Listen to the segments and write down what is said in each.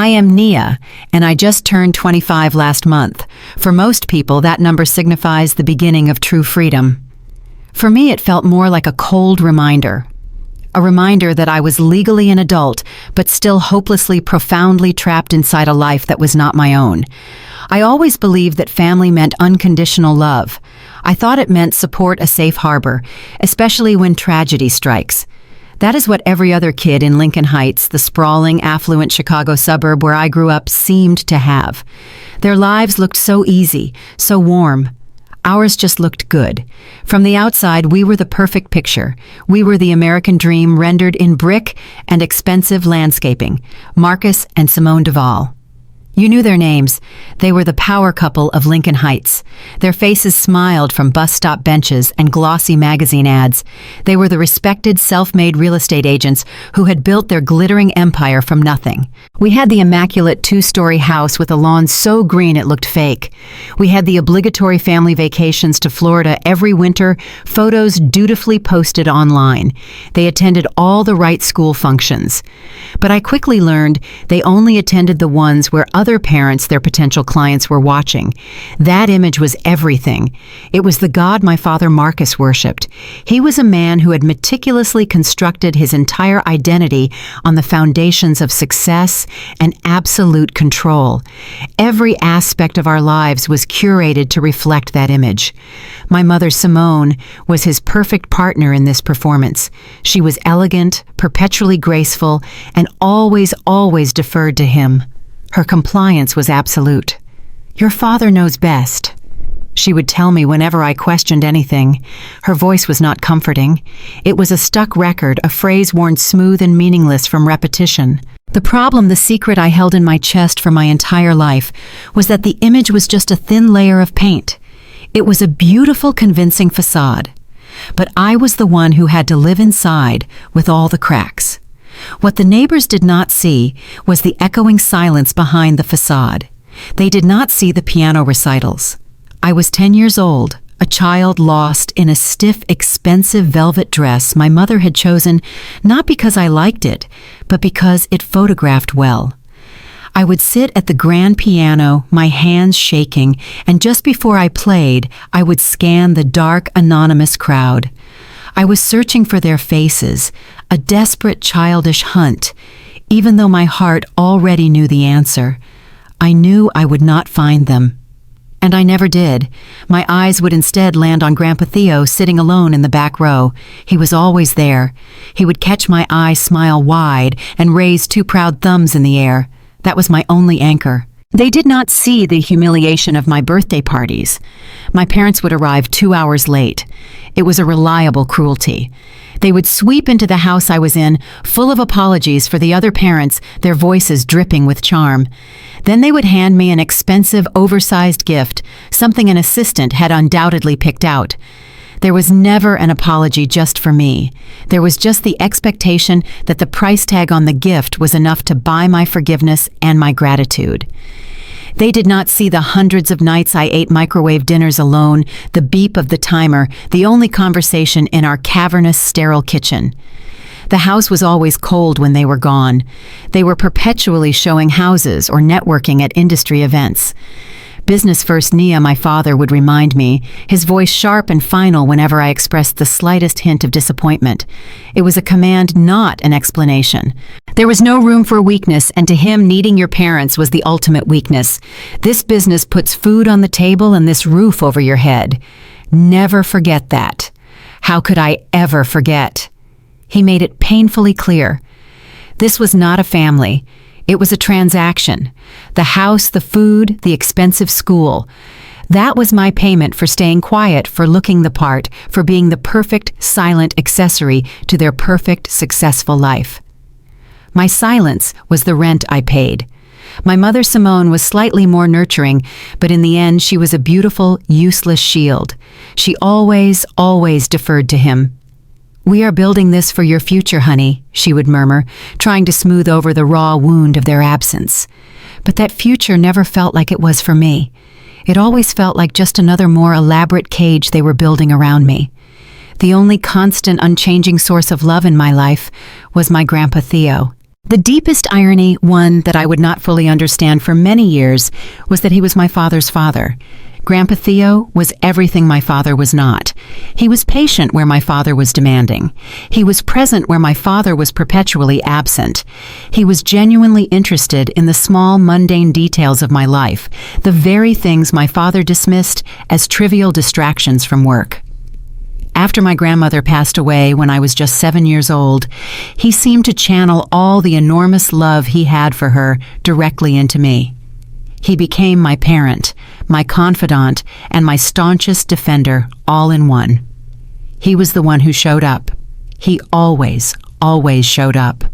I am Nia, and I just turned 25 last month. For most people, that number signifies the beginning of true freedom. For me, it felt more like a cold reminder. A reminder that I was legally an adult, but still hopelessly, profoundly trapped inside a life that was not my own. I always believed that family meant unconditional love. I thought it meant support, a safe harbor, especially when tragedy strikes. That is what every other kid in Lincoln Heights, the sprawling, affluent Chicago suburb where I grew up, seemed to have. Their lives looked so easy, so warm. Ours just looked good. From the outside, we were the perfect picture. We were the American dream rendered in brick and expensive landscaping. Marcus and Simone Duvall. You knew their names. They were the power couple of Lincoln Heights. Their faces smiled from bus stop benches and glossy magazine ads. They were the respected, self-made real estate agents who had built their glittering empire from nothing. We had the immaculate two-story house with a lawn so green it looked fake. We had the obligatory family vacations to Florida every winter, photos dutifully posted online. They attended all the right school functions. But I quickly learned they only attended the ones where other parents, their potential clients, were watching. That image was everything. It was the God my father Marcus worshipped. He was a man who had meticulously constructed his entire identity on the foundations of success and absolute control. Every aspect of our lives was curated to reflect that image. My mother Simone was his perfect partner in this performance. She was elegant, perpetually graceful, and always deferred to him. Her compliance was absolute. "Your father knows best," she would tell me whenever I questioned anything. Her voice was not comforting. It was a stuck record, a phrase worn smooth and meaningless from repetition. The problem, the secret I held in my chest for my entire life, was that the image was just a thin layer of paint. It was a beautiful, convincing facade. But I was the one who had to live inside with all the cracks. What the neighbors did not see was the echoing silence behind the facade. They did not see the piano recitals. I was 10 years old, a child lost in a stiff, expensive velvet dress my mother had chosen not because I liked it, but because it photographed well. I would sit at the grand piano, my hands shaking, and just before I played, I would scan the dark, anonymous crowd. I was searching for their faces, a desperate, childish hunt, even though my heart already knew the answer. I knew I would not find them. And I never did. My eyes would instead land on Grandpa Theo sitting alone in the back row. He was always there. He would catch my eye, smile wide, and raise two proud thumbs in the air. That was my only anchor. They did not see the humiliation of my birthday parties. My parents would arrive 2 hours late. It was a reliable cruelty. They would sweep into the house I was in, full of apologies for the other parents, their voices dripping with charm. Then they would hand me an expensive, oversized gift, something an assistant had undoubtedly picked out. There was never an apology just for me. There was just the expectation that the price tag on the gift was enough to buy my forgiveness and my gratitude. They did not see the hundreds of nights I ate microwave dinners alone, the beep of the timer, the only conversation in our cavernous, sterile kitchen. The house was always cold when they were gone. They were perpetually showing houses or networking at industry events. Business first Nia, my father, would remind me, his voice sharp and final whenever I expressed the slightest hint of disappointment. It was a command, not an explanation. There was no room for weakness, and to him, needing your parents was the ultimate weakness. This business puts food on the table and this roof over your head. Never forget that. How could I ever forget? He made it painfully clear. This was not a family. It was a transaction. The house, the food, the expensive school. That was my payment for staying quiet, for looking the part, for being the perfect, silent accessory to their perfect, successful life. My silence was the rent I paid. My mother Simone was slightly more nurturing, but in the end she was a beautiful, useless shield. She always deferred to him. "We are building this for your future, honey," she would murmur, trying to smooth over the raw wound of their absence. But that future never felt like it was for me. It always felt like just another more elaborate cage they were building around me. The only constant, unchanging source of love in my life was my Grandpa Theo. The deepest irony, one that I would not fully understand for many years, was that he was my father's father. Grandpa Theo was everything my father was not. He was patient where my father was demanding. He was present where my father was perpetually absent. He was genuinely interested in the small, mundane details of my life, the very things my father dismissed as trivial distractions from work. After my grandmother passed away when I was just 7 years old, he seemed to channel all the enormous love he had for her directly into me. He became my parent, my confidant, and my staunchest defender all in one. He was the one who showed up. He always showed up.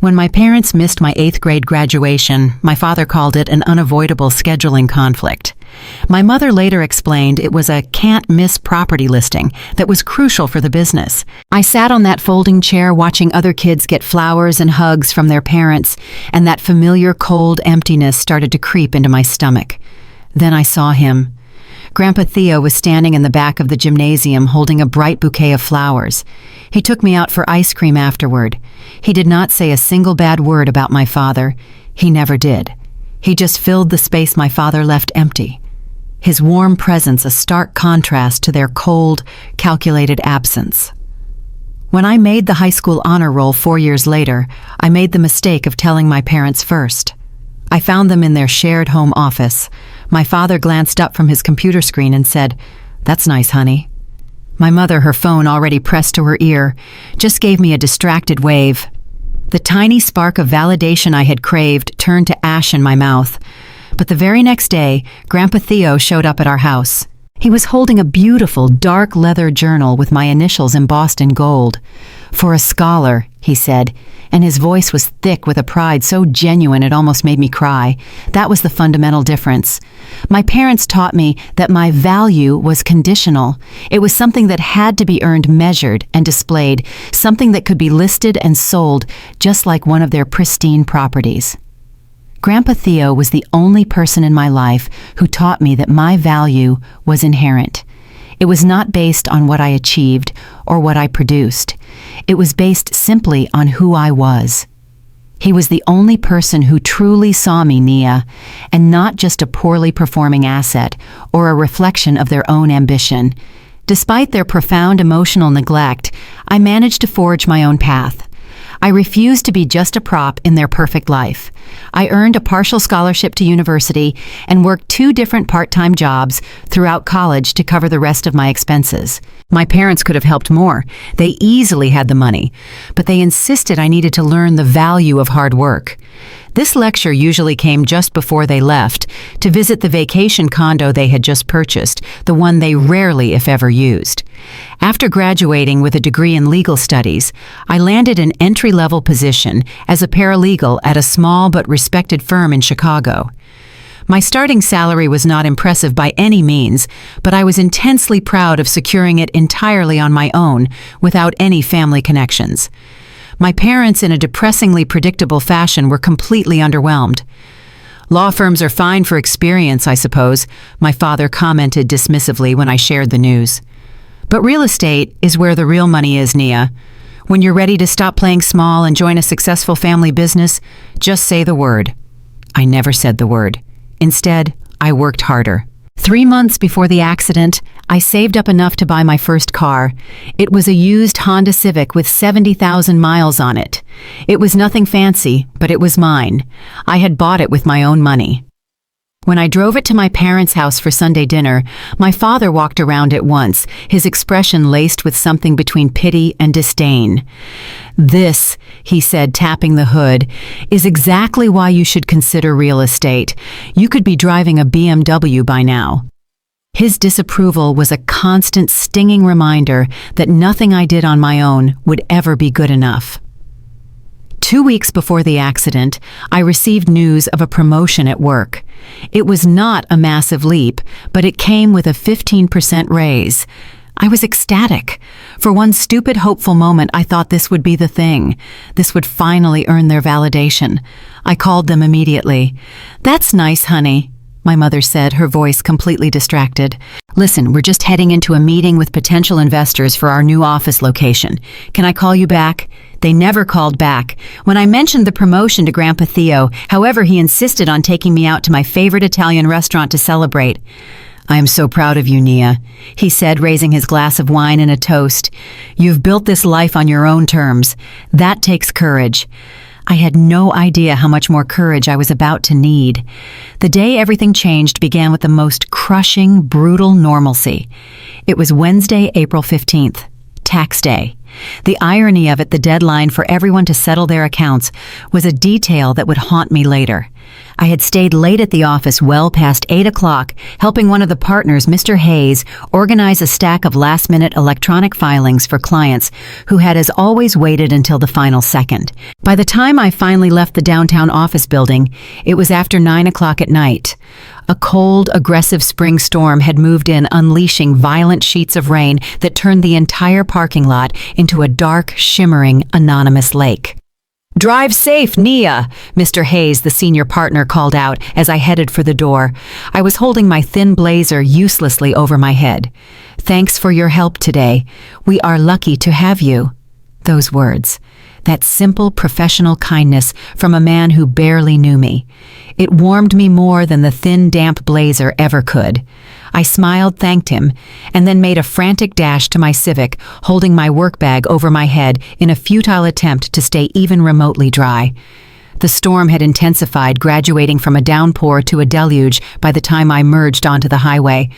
When my parents missed my 8th grade graduation, my father called it an unavoidable scheduling conflict. My mother later explained it was a can't-miss property listing that was crucial for the business. I sat on that folding chair watching other kids get flowers and hugs from their parents, and that familiar cold emptiness started to creep into my stomach. Then I saw him. Grandpa Theo was standing in the back of the gymnasium holding a bright bouquet of flowers. He took me out for ice cream afterward. He did not say a single bad word about my father. He never did. He just filled the space my father left empty. His warm presence a stark contrast to their cold, calculated absence. When I made the high school honor roll 4 years later, I made the mistake of telling my parents first. I found them in their shared home office. My father glanced up from his computer screen and said, "That's nice, honey." My mother, her phone already pressed to her ear, just gave me a distracted wave. The tiny spark of validation I had craved turned to ash in my mouth. But the very next day, Grandpa Theo showed up at our house. He was holding a beautiful, dark leather journal with my initials embossed in gold. "For a scholar," he said, and his voice was thick with a pride so genuine it almost made me cry. That was the fundamental difference. My parents taught me that my value was conditional. It was something that had to be earned, measured, and displayed, something that could be listed and sold just like one of their pristine properties. Grandpa Theo was the only person in my life who taught me that my value was inherent. It was not based on what I achieved or what I produced. It was based simply on who I was. He was the only person who truly saw me, Nia, and not just a poorly performing asset or a reflection of their own ambition. Despite their profound emotional neglect, I managed to forge my own path. I refused to be just a prop in their perfect life. I earned a partial scholarship to university and worked 2 different part-time jobs throughout college to cover the rest of my expenses. My parents could have helped more. They easily had the money, but they insisted I needed to learn the value of hard work. This lecture usually came just before they left to visit the vacation condo they had just purchased, the one they rarely, if ever, used. After graduating with a degree in legal studies, I landed an entry-level position as a paralegal at a small but respected firm in Chicago. My starting salary was not impressive by any means, but I was intensely proud of securing it entirely on my own, without any family connections. My parents, in a depressingly predictable fashion, were completely underwhelmed. "Law firms are fine for experience, I suppose," my father commented dismissively when I shared the news. "But real estate is where the real money is, Nia. When you're ready to stop playing small and join a successful family business, just say the word." I never said the word. Instead, I worked harder. 3 months before the accident, I saved up enough to buy my first car. It was a used Honda Civic with 70,000 miles on it. It was nothing fancy, but it was mine. I had bought it with my own money. When I drove it to my parents' house for Sunday dinner, my father walked around it once, his expression laced with something between pity and disdain. "This," he said, tapping the hood, "is exactly why you should consider real estate. You could be driving a BMW by now." His disapproval was a constant stinging reminder that nothing I did on my own would ever be good enough. 2 weeks before the accident, I received news of a promotion at work. It was not a massive leap, but it came with a 15% raise. I was ecstatic. For one stupid, hopeful moment, I thought this would be the thing. This would finally earn their validation. I called them immediately. "That's nice, honey. my mother said, her voice completely distracted. Listen, we're just heading into a meeting with potential investors for our new office location. Can I call you back? They never called back. When I mentioned the promotion to Grandpa Theo, however, he insisted on taking me out to my favorite Italian restaurant to celebrate. I am so proud of you, Nia, he said, raising his glass of wine in a toast. You've built this life on your own terms. That takes courage. I had no idea how much more courage I was about to need. The day everything changed began with the most crushing, brutal normalcy. It was Wednesday, April 15th, tax day. The irony of it, the deadline for everyone to settle their accounts, was a detail that would haunt me later. I had stayed late at the office well past 8 o'clock, helping one of the partners, Mr. Hayes, organize a stack of last-minute electronic filings for clients who had, as always, waited until the final second. By the time I finally left the downtown office building, it was after 9 o'clock at night. A cold, aggressive spring storm had moved in, unleashing violent sheets of rain that turned the entire parking lot into a dark, shimmering, anonymous lake. "Drive safe, Nia," Mr. Hayes, the senior partner, called out as I headed for the door. I was holding my thin blazer uselessly over my head. "Thanks for your help today. We are lucky to have you." Those words. That simple professional kindness from a man who barely knew me. It warmed me more than the thin, damp blazer ever could. I smiled, thanked him, and then made a frantic dash to my Civic, holding my work bag over my head in a futile attempt to stay even remotely dry. The storm had intensified, graduating from a downpour to a deluge by the time I merged onto the highway.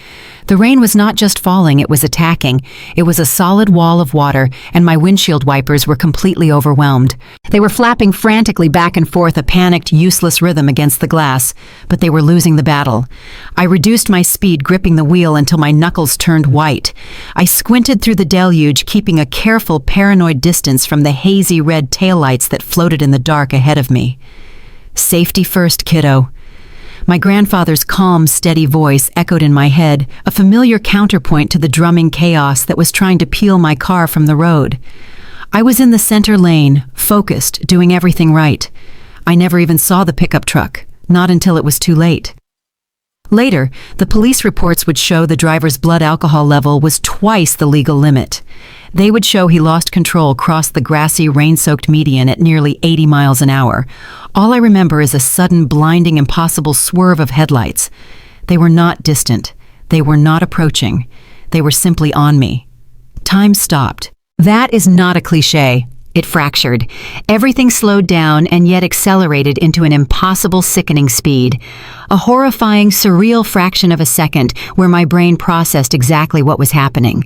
The rain was not just falling, it was attacking. It was a solid wall of water, and my windshield wipers were completely overwhelmed. They were flapping frantically back and forth, a panicked, useless rhythm against the glass, but they were losing the battle. I reduced my speed, gripping the wheel until my knuckles turned white. I squinted through the deluge, keeping a careful, paranoid distance from the hazy red taillights that floated in the dark ahead of me. "Safety first, kiddo." My grandfather's calm, steady voice echoed in my head, a familiar counterpoint to the drumming chaos that was trying to peel my car from the road. I was in the center lane, focused, doing everything right. I never even saw the pickup truck, not until it was too late. Later, the police reports would show the driver's blood alcohol level was twice the legal limit. They would show he lost control, crossed the grassy, rain-soaked median at nearly 80 miles an hour. All I remember is a sudden, blinding, impossible swerve of headlights. They were not distant. They were not approaching. They were simply on me. Time stopped. That is not a cliché. It fractured. Everything slowed down and yet accelerated into an impossible, sickening speed. A horrifying, surreal fraction of a second where my brain processed exactly what was happening.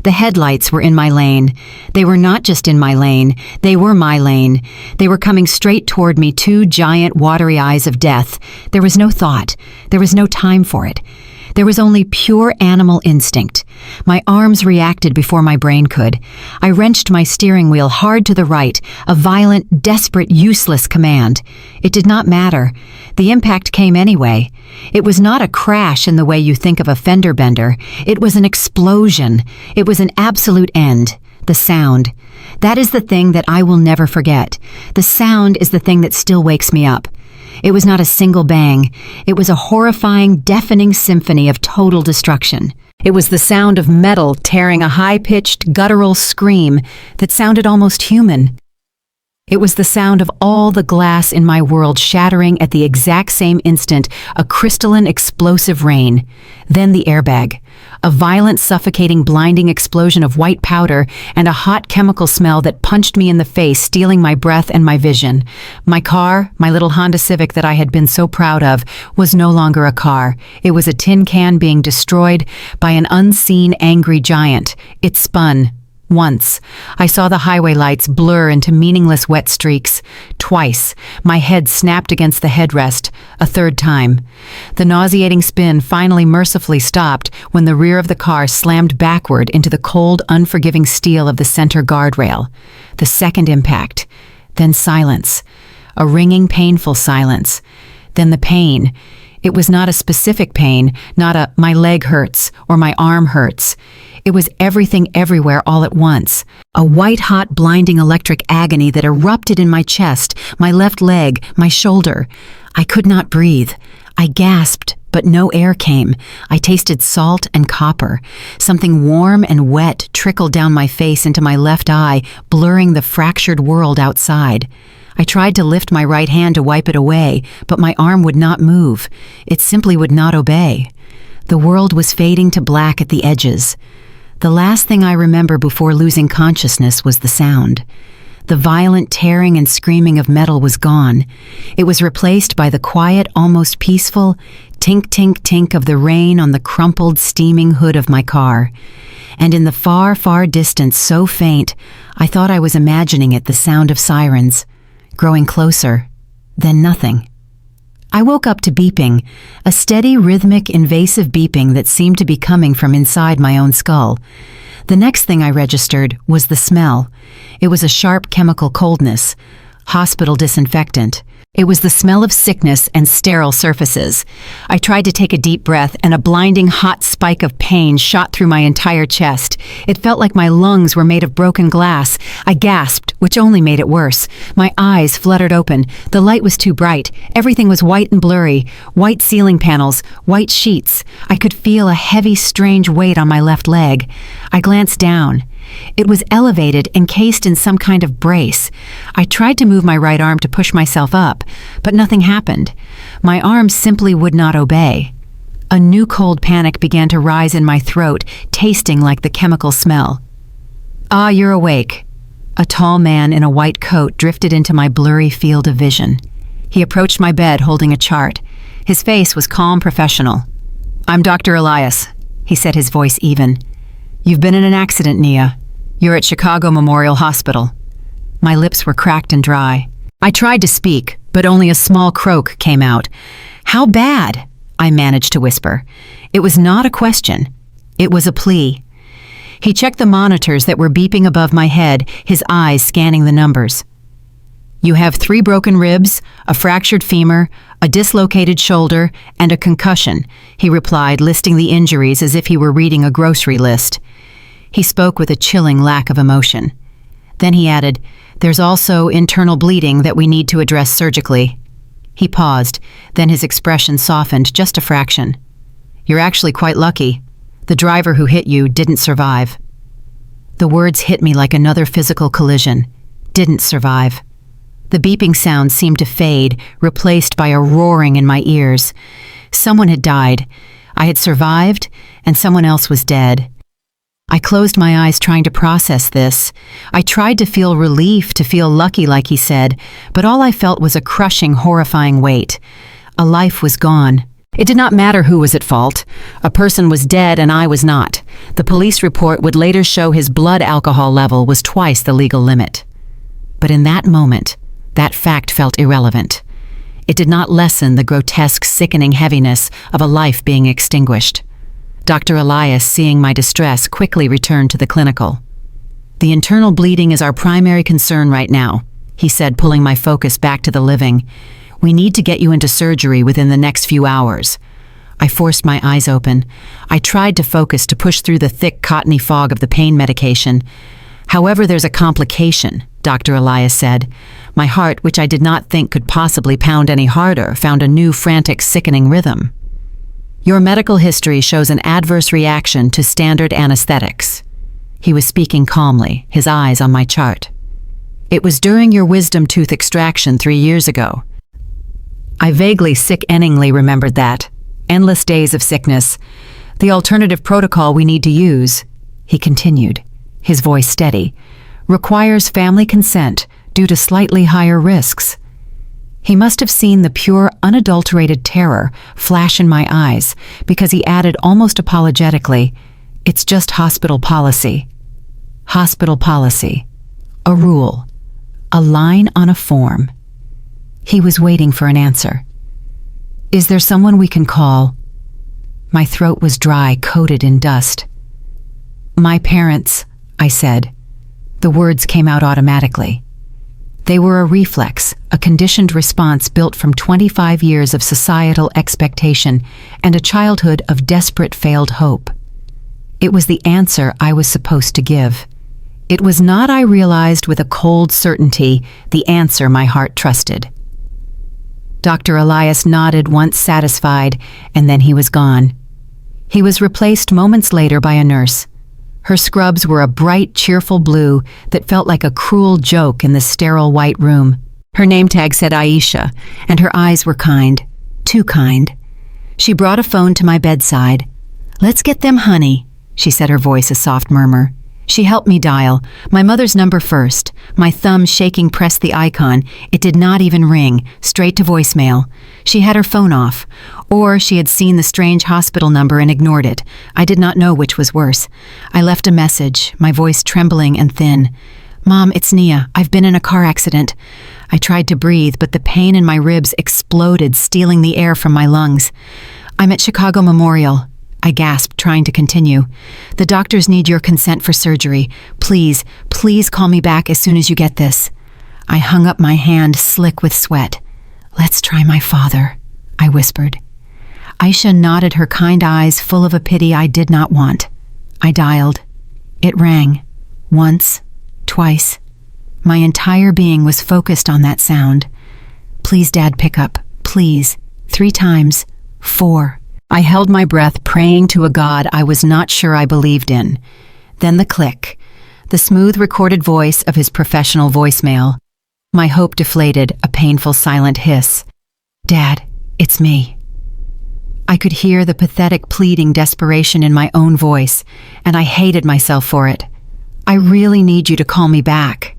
The headlights were in my lane. They were not just in my lane. They were my lane. They were coming straight toward me, two giant, watery eyes of death. There was no thought. There was no time for it. There was only pure animal instinct. My arms reacted before my brain could. I wrenched my steering wheel hard to the right, a violent, desperate, useless command. It did not matter. The impact came anyway. It was not a crash in the way you think of a fender bender. It was an explosion. It was an absolute end. The sound. That is the thing that I will never forget. The sound is the thing that still wakes me up. It was not a single bang. It was a horrifying, deafening symphony of total destruction. It was the sound of metal tearing a high-pitched, guttural scream that sounded almost human. It was the sound of all the glass in my world shattering at the exact same instant, a crystalline, explosive rain. Then the airbag. A violent, suffocating, blinding explosion of white powder and a hot chemical smell that punched me in the face, stealing my breath and my vision. My car, my little Honda Civic that I had been so proud of, was no longer a car. It was a tin can being destroyed by an unseen, angry giant. It spun. Once, I saw the highway lights blur into meaningless wet streaks. Twice, my head snapped against the headrest. A third time. The nauseating spin finally mercifully stopped when the rear of the car slammed backward into the cold, unforgiving steel of the center guardrail. The second impact. Then silence. A ringing, painful silence. Then the pain. It was not a specific pain, not a "my leg hurts" or "my arm hurts." It was everything everywhere all at once. A white-hot, blinding electric agony that erupted in my chest, my left leg, my shoulder. I could not breathe. I gasped, But no air came. I tasted salt and copper. Something warm and wet trickled down my face into my left eye, blurring the fractured world outside. I tried to lift my right hand to wipe it away, but my arm would not move. It simply would not obey. The world was fading to black at the edges. The last thing I remember before losing consciousness was the sound. The violent tearing and screaming of metal was gone. It was replaced by the quiet, almost peaceful tink, tink, tink of the rain on the crumpled, steaming hood of my car. And in the far, far distance, so faint, I thought I was imagining it, the sound of sirens, growing closer, then nothing. I woke up to beeping, a steady, rhythmic, invasive beeping that seemed to be coming from inside my own skull. The next thing I registered was the smell. It was a sharp chemical coldness, hospital disinfectant. It was the smell of sickness and sterile surfaces. I tried to take a deep breath, and a blinding hot spike of pain shot through my entire chest. It felt like my lungs were made of broken glass. I gasped, which only made it worse. My eyes fluttered open. The light was too bright. Everything was white and blurry. White ceiling panels, white sheets. I could feel a heavy, strange weight on my left leg. I glanced down. It was elevated, encased in some kind of brace. I tried to move my right arm to push myself up, but nothing happened. My arm simply would not obey. A new cold panic began to rise in my throat, tasting like the chemical smell. "Ah, you're awake." A tall man in a white coat drifted into my blurry field of vision. He approached my bed holding a chart. His face was calm, professional. "I'm Dr. Elias," he said, his voice even. "You've been in an accident, Nia. You're at Chicago Memorial Hospital." My lips were cracked and dry. I tried to speak, but only a small croak came out. "How bad?" I managed to whisper. It was not a question. It was a plea. He checked the monitors that were beeping above my head, his eyes scanning the numbers. "You have 3 broken ribs, a fractured femur, a dislocated shoulder, and a concussion," he replied, listing the injuries as if he were reading a grocery list. He spoke with a chilling lack of emotion. Then he added, "There's also internal bleeding that we need to address surgically." He paused, then his expression softened just a fraction. "You're actually quite lucky. The driver who hit you didn't survive." The words hit me like another physical collision. Didn't survive. The beeping sound seemed to fade, replaced by a roaring in my ears. Someone had died. I had survived, and someone else was dead. I closed my eyes trying to process this. I tried to feel relief, to feel lucky like he said, but all I felt was a crushing, horrifying weight. A life was gone. It did not matter who was at fault. A person was dead and I was not. The police report would later show his blood alcohol level was twice the legal limit. But in that moment, that fact felt irrelevant. It did not lessen the grotesque, sickening heaviness of a life being extinguished. Dr. Elias, seeing my distress, quickly returned to the clinical. "The internal bleeding is our primary concern right now," he said, pulling my focus back to the living. "We need to get you into surgery within the next few hours." I forced my eyes open. I tried to focus, to push through the thick, cottony fog of the pain medication. "However, there's a complication," Dr. Elias said. My heart, which I did not think could possibly pound any harder, found a new, frantic, sickening rhythm. "Your medical history shows an adverse reaction to standard anesthetics." He was speaking calmly, his eyes on my chart. "It was during your wisdom tooth extraction 3 years ago." I vaguely, sickeningly remembered that. Endless days of sickness. "The alternative protocol we need to use," he continued, his voice steady, "requires family consent due to slightly higher risks." He must have seen the pure, unadulterated terror flash in my eyes, because he added almost apologetically, "It's just hospital policy." Hospital policy. A rule. A line on a form. He was waiting for an answer. "Is there someone we can call?" My throat was dry, coated in dust. "My parents," I said. The words came out automatically. They were a reflex, a conditioned response built from 25 years of societal expectation and a childhood of desperate failed hope. It was the answer I was supposed to give. It was not, I realized with a cold certainty, the answer my heart trusted. Dr. Elias nodded once satisfied, and then he was gone. He was replaced moments later by a nurse. Her scrubs were a bright, cheerful blue that felt like a cruel joke in the sterile white room. Her name tag said Aisha, and her eyes were kind. Too kind. She brought a phone to my bedside. "Let's get them, honey," she said, her voice a soft murmur. She helped me dial, my mother's number first. My thumb shaking pressed the icon. It did not even ring, straight to voicemail. She had her phone off, or she had seen the strange hospital number and ignored it. I did not know which was worse. I left a message, my voice trembling and thin. "Mom, it's Nia. I've been in a car accident." I tried to breathe, but the pain in my ribs exploded, stealing the air from my lungs. "I'm at Chicago Memorial," I gasped, trying to continue. "The doctors need your consent for surgery. Please, please call me back as soon as you get this." I hung up my hand, slick with sweat. "Let's try my father," I whispered. Aisha nodded, her kind eyes full of a pity I did not want. I dialed. It rang. Once, twice. My entire being was focused on that sound. "Please, Dad, pick up. Please." 3 times. 4. I held my breath, praying to a God I was not sure I believed in. Then the click. The smooth recorded voice of his professional voicemail. My hope deflated, a painful silent hiss. "Dad, it's me." I could hear the pathetic pleading desperation in my own voice, and I hated myself for it. "I really need you to call me back."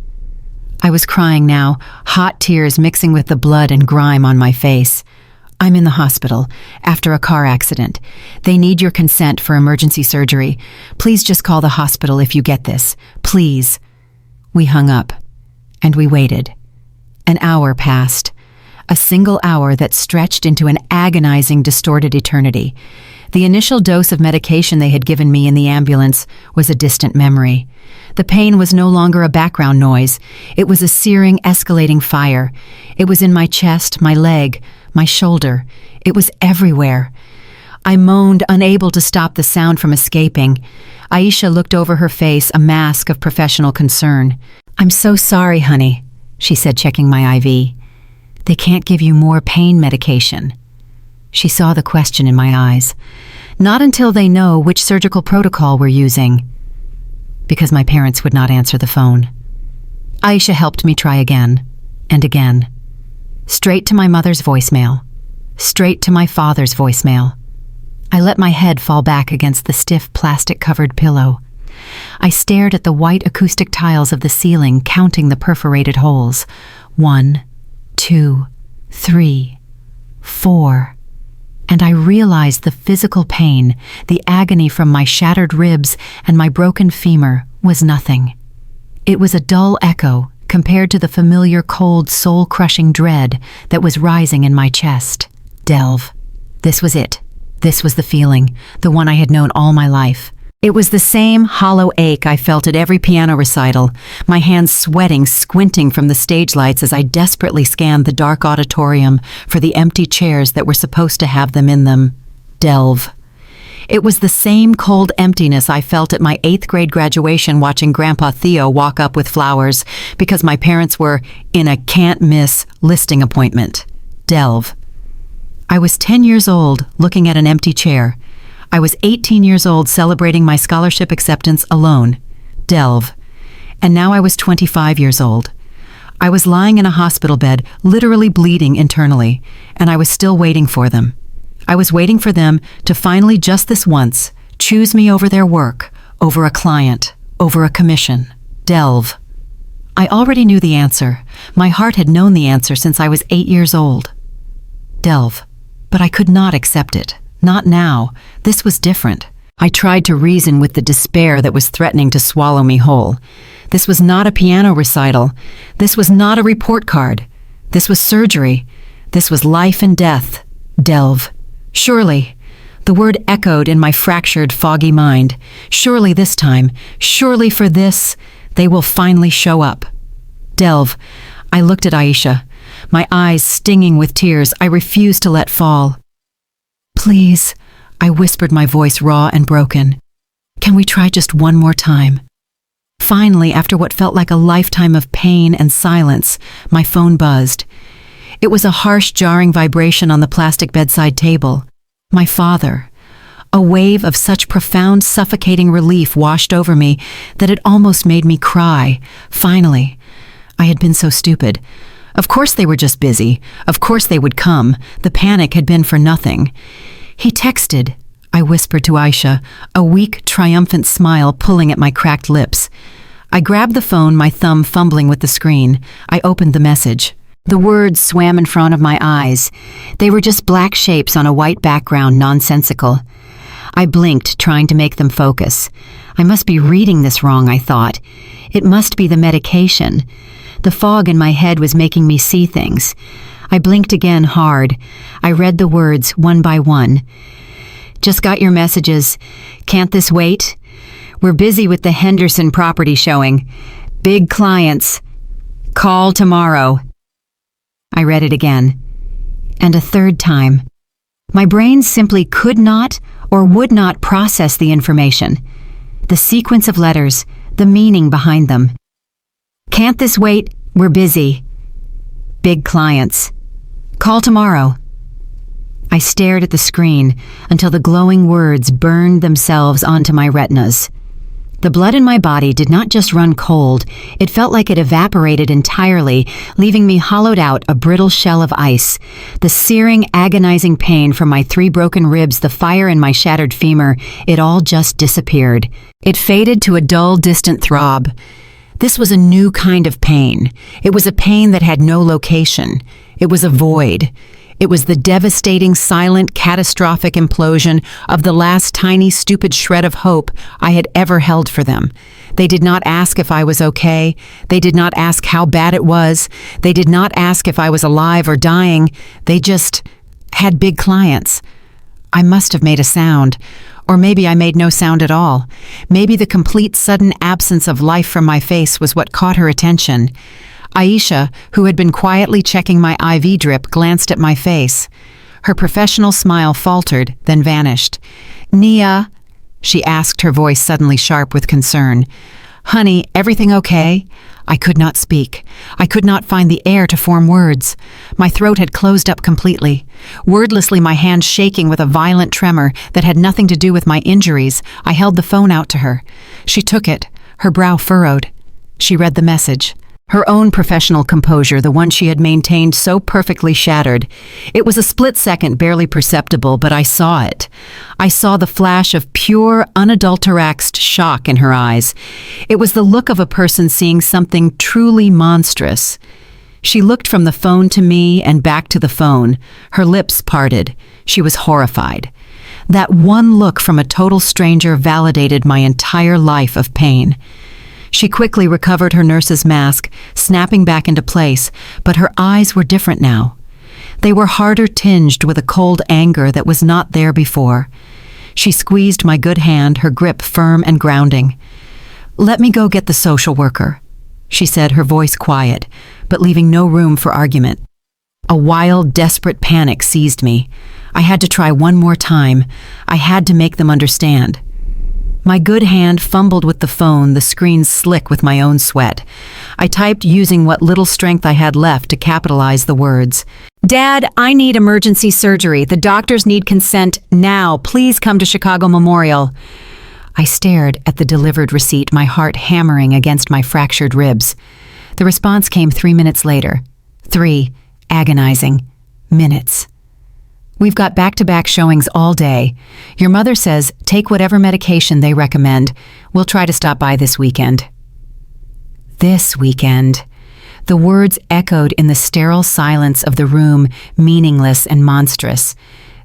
I was crying now, hot tears mixing with the blood and grime on my face. "I'm in the hospital, after a car accident. They need your consent for emergency surgery. Please just call the hospital if you get this. Please." We hung up, and we waited. An hour passed. A single hour that stretched into an agonizing, distorted eternity. The initial dose of medication they had given me in the ambulance was a distant memory. The pain was no longer a background noise. It was a searing, escalating fire. It was in my chest, my leg, my shoulder. It was everywhere. I moaned, unable to stop the sound from escaping. Aisha looked over her face, a mask of professional concern. "I'm so sorry, honey," she said, checking my IV. "They can't give you more pain medication." She saw the question in my eyes. "Not until they know which surgical protocol we're using." Because my parents would not answer the phone. Aisha helped me try again, and again. Straight to my mother's voicemail. Straight to my father's voicemail. I let my head fall back against the stiff plastic-covered pillow. I stared at the white acoustic tiles of the ceiling, counting the perforated holes. 1, 2, 3, 4. And I realized the physical pain, the agony from my shattered ribs and my broken femur was nothing. It was a dull echo compared to the familiar cold, soul-crushing dread that was rising in my chest. Delve. This was it. This was the feeling, the one I had known all my life. It was the same hollow ache I felt at every piano recital, my hands sweating, squinting from the stage lights as I desperately scanned the dark auditorium for the empty chairs that were supposed to have them in them. Delve. It was the same cold emptiness I felt at my 8th grade graduation watching Grandpa Theo walk up with flowers because my parents were in a can't-miss listing appointment. Delve. I was 10 years old, looking at an empty chair. I was 18 years old, celebrating my scholarship acceptance alone. Delve. And now I was 25 years old. I was lying in a hospital bed, literally bleeding internally, and I was still waiting for them. I was waiting for them to finally, just this once, choose me over their work, over a client, over a commission. Delve. I already knew the answer. My heart had known the answer since I was 8 years old. Delve. But I could not accept it. Not now. This was different. I tried to reason with the despair that was threatening to swallow me whole. This was not a piano recital. This was not a report card. This was surgery. This was life and death. Delve. Surely. The word echoed in my fractured, foggy mind. Surely this time, surely for this, they will finally show up. Delve. I looked at Aisha, my eyes stinging with tears I refused to let fall. "Please," I whispered, my voice raw and broken. "Can we try just one more time?" Finally, after what felt like a lifetime of pain and silence, my phone buzzed. It was a harsh, jarring vibration on the plastic bedside table. My father. A wave of such profound, suffocating relief washed over me that it almost made me cry. Finally. I had been so stupid. Of course they were just busy. Of course they would come. The panic had been for nothing. He texted, I whispered to Aisha, a weak, triumphant smile pulling at my cracked lips. I grabbed the phone, my thumb fumbling with the screen. I opened the message. The words swam in front of my eyes. They were just black shapes on a white background, nonsensical. I blinked, trying to make them focus. I must be reading this wrong, I thought. It must be the medication. The fog in my head was making me see things. I blinked again hard. I read the words one by one. Just got your messages. Can't this wait? We're busy with the Henderson property showing. Big clients. Call tomorrow. I read it again. And a third time. My brain simply could not or would not process the information. The sequence of letters, the meaning behind them. Can't this wait? We're busy. Big clients. Call tomorrow. I stared at the screen until the glowing words burned themselves onto my retinas. The blood in my body did not just run cold, it felt like it evaporated entirely, leaving me hollowed out, a brittle shell of ice. The searing, agonizing pain from my 3 broken ribs, the fire in my shattered femur, it all just disappeared. It faded to a dull, distant throb. This was a new kind of pain. It was a pain that had no location. It was a void. It was the devastating, silent, catastrophic implosion of the last tiny, stupid shred of hope I had ever held for them. They did not ask if I was okay. They did not ask how bad it was. They did not ask if I was alive or dying. They just had big clients. I must have made a sound. Or maybe I made no sound at all. Maybe the complete sudden absence of life from my face was what caught her attention. Aisha, who had been quietly checking my IV drip, glanced at my face. Her professional smile faltered, then vanished. Nia, she asked, her voice suddenly sharp with concern. Honey, everything okay? I could not speak. I could not find the air to form words. My throat had closed up completely. Wordlessly, my hand shaking with a violent tremor that had nothing to do with my injuries, I held the phone out to her. She took it, her brow furrowed. She read the message. Her own professional composure, the one she had maintained, so perfectly shattered. It was a split second, barely perceptible, but I saw it. I saw the flash of pure, unadulterated shock in her eyes. It was the look of a person seeing something truly monstrous. She looked from the phone to me and back to the phone. Her lips parted. She was horrified. That one look from a total stranger validated my entire life of pain. She quickly recovered her nurse's mask, snapping back into place, but her eyes were different now. They were harder tinged with a cold anger that was not there before. She squeezed my good hand, her grip firm and grounding. Let me go get the social worker, she said, her voice quiet, but leaving no room for argument. A wild, desperate panic seized me. I had to try one more time. I had to make them understand. My good hand fumbled with the phone, the screen slick with my own sweat. I typed using what little strength I had left to capitalize the words. Dad, I need emergency surgery. The doctors need consent now. Please come to Chicago Memorial. I stared at the delivered receipt, my heart hammering against my fractured ribs. The response came 3 minutes later. 3 agonizing minutes. We've got back-to-back showings all day. Your mother says take whatever medication they recommend. We'll try to stop by this weekend. This weekend. The words echoed in the sterile silence of the room, meaningless and monstrous.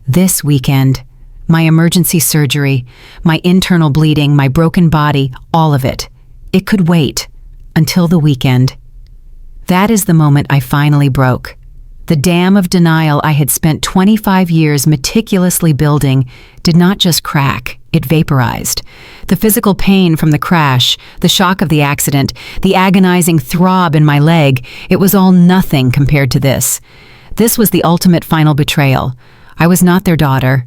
This weekend. My emergency surgery, my internal bleeding, my broken body, all of it. It could wait until the weekend. That is the moment I finally broke. The dam of denial I had spent 25 years meticulously building did not just crack, it vaporized. The physical pain from the crash, the shock of the accident, the agonizing throb in my leg, it was all nothing compared to this. This was the ultimate final betrayal. I was not their daughter.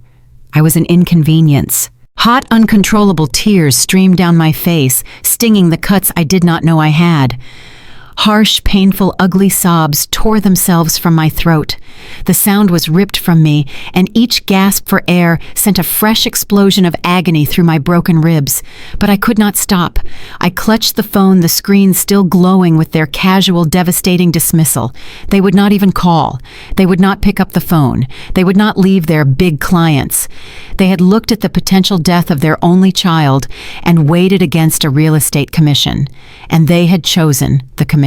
I was an inconvenience. Hot, uncontrollable tears streamed down my face, stinging the cuts I did not know I had. Harsh, painful, ugly sobs tore themselves from my throat. The sound was ripped from me, and each gasp for air sent a fresh explosion of agony through my broken ribs. But I could not stop. I clutched the phone, the screen still glowing with their casual, devastating dismissal. They would not even call. They would not pick up the phone. They would not leave their big clients. They had looked at the potential death of their only child and weighed it against a real estate commission. And they had chosen the commission.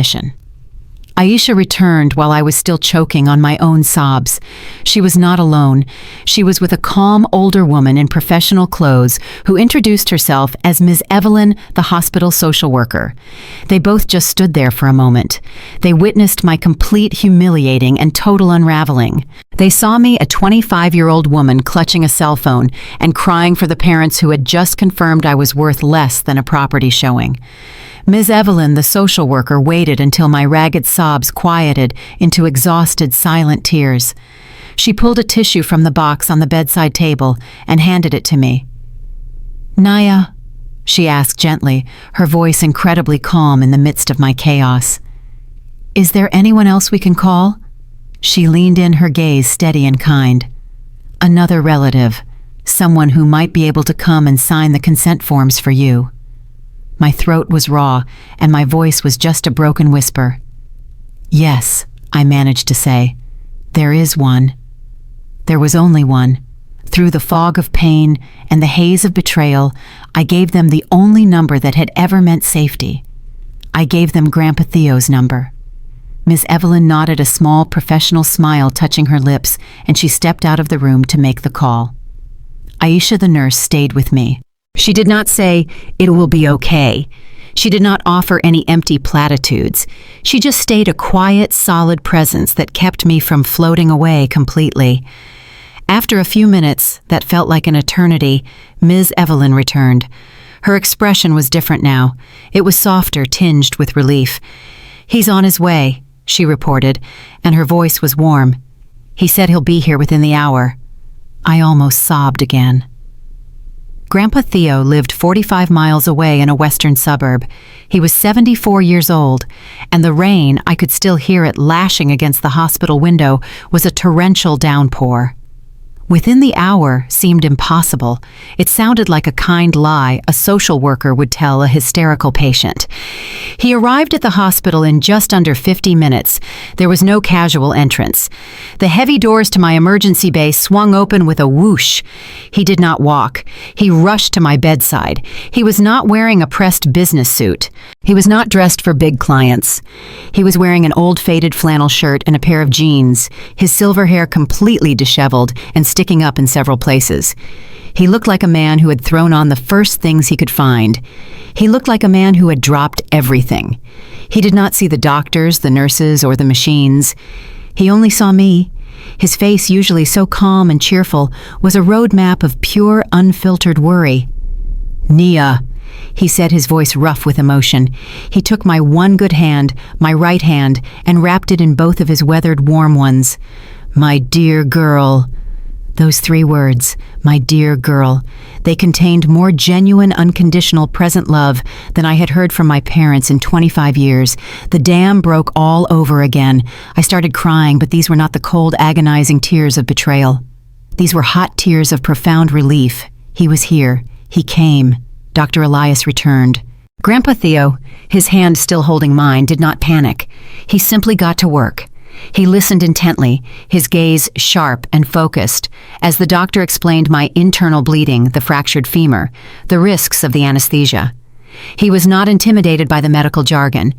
Aisha returned while I was still choking on my own sobs. She was not alone. She was with a calm older woman in professional clothes who introduced herself as Ms. Evelyn, the hospital social worker. They both just stood there for a moment. They witnessed my complete humiliating and total unraveling. They saw me, a 25-year-old woman clutching a cell phone and crying for the parents who had just confirmed I was worth less than a property showing. Ms. Evelyn, the social worker, waited until my ragged sobs quieted into exhausted, silent tears. She pulled a tissue from the box on the bedside table and handed it to me. "Naya," she asked gently, her voice incredibly calm in the midst of my chaos. "Is there anyone else we can call?" She leaned in, her gaze steady and kind. "Another relative, someone who might be able to come and sign the consent forms for you." My throat was raw, and my voice was just a broken whisper. "Yes," I managed to say. "There is one." There was only one. Through the fog of pain and the haze of betrayal, I gave them the only number that had ever meant safety. I gave them Grandpa Theo's number. Miss Evelyn nodded, a small professional smile touching her lips, and she stepped out of the room to make the call. Aisha, the nurse, stayed with me. She did not say, "It will be okay." She did not offer any empty platitudes. She just stayed a quiet, solid presence that kept me from floating away completely. After a few minutes that felt like an eternity, Ms. Evelyn returned. Her expression was different now. It was softer, tinged with relief. "He's on his way," she reported, and her voice was warm. "He said he'll be here within the hour." I almost sobbed again. Grandpa Theo lived 45 miles away in a western suburb. He was 74 years old, and the rain, I could still hear it lashing against the hospital window, was a torrential downpour. Within the hour seemed impossible. It sounded like a kind lie a social worker would tell a hysterical patient. He arrived at the hospital in just under 50 minutes. There was no casual entrance. The heavy doors to my emergency bay swung open with a whoosh. He did not walk. He rushed to my bedside. He was not wearing a pressed business suit. He was not dressed for big clients. He was wearing an old faded flannel shirt and a pair of jeans, his silver hair completely disheveled and sticking up in several places. He looked like a man who had thrown on the first things he could find. He looked like a man who had dropped everything. He did not see the doctors, the nurses, or the machines. He only saw me. His face, usually so calm and cheerful, was a roadmap of pure, unfiltered worry. "Nia," he said, his voice rough with emotion. He took my one good hand, my right hand, and wrapped it in both of his weathered, warm ones. "My dear girl." Those 3 words, "my dear girl," they contained more genuine, unconditional, present love than I had heard from my parents in 25 years. The dam broke all over again. I started crying, but these were not the cold, agonizing tears of betrayal. These were hot tears of profound relief. He was here. He came. Dr. Elias returned. Grandpa Theo, his hand still holding mine, did not panic. He simply got to work. He listened intently, his gaze sharp and focused, as the doctor explained my internal bleeding, the fractured femur, the risks of the anesthesia. He was not intimidated by the medical jargon.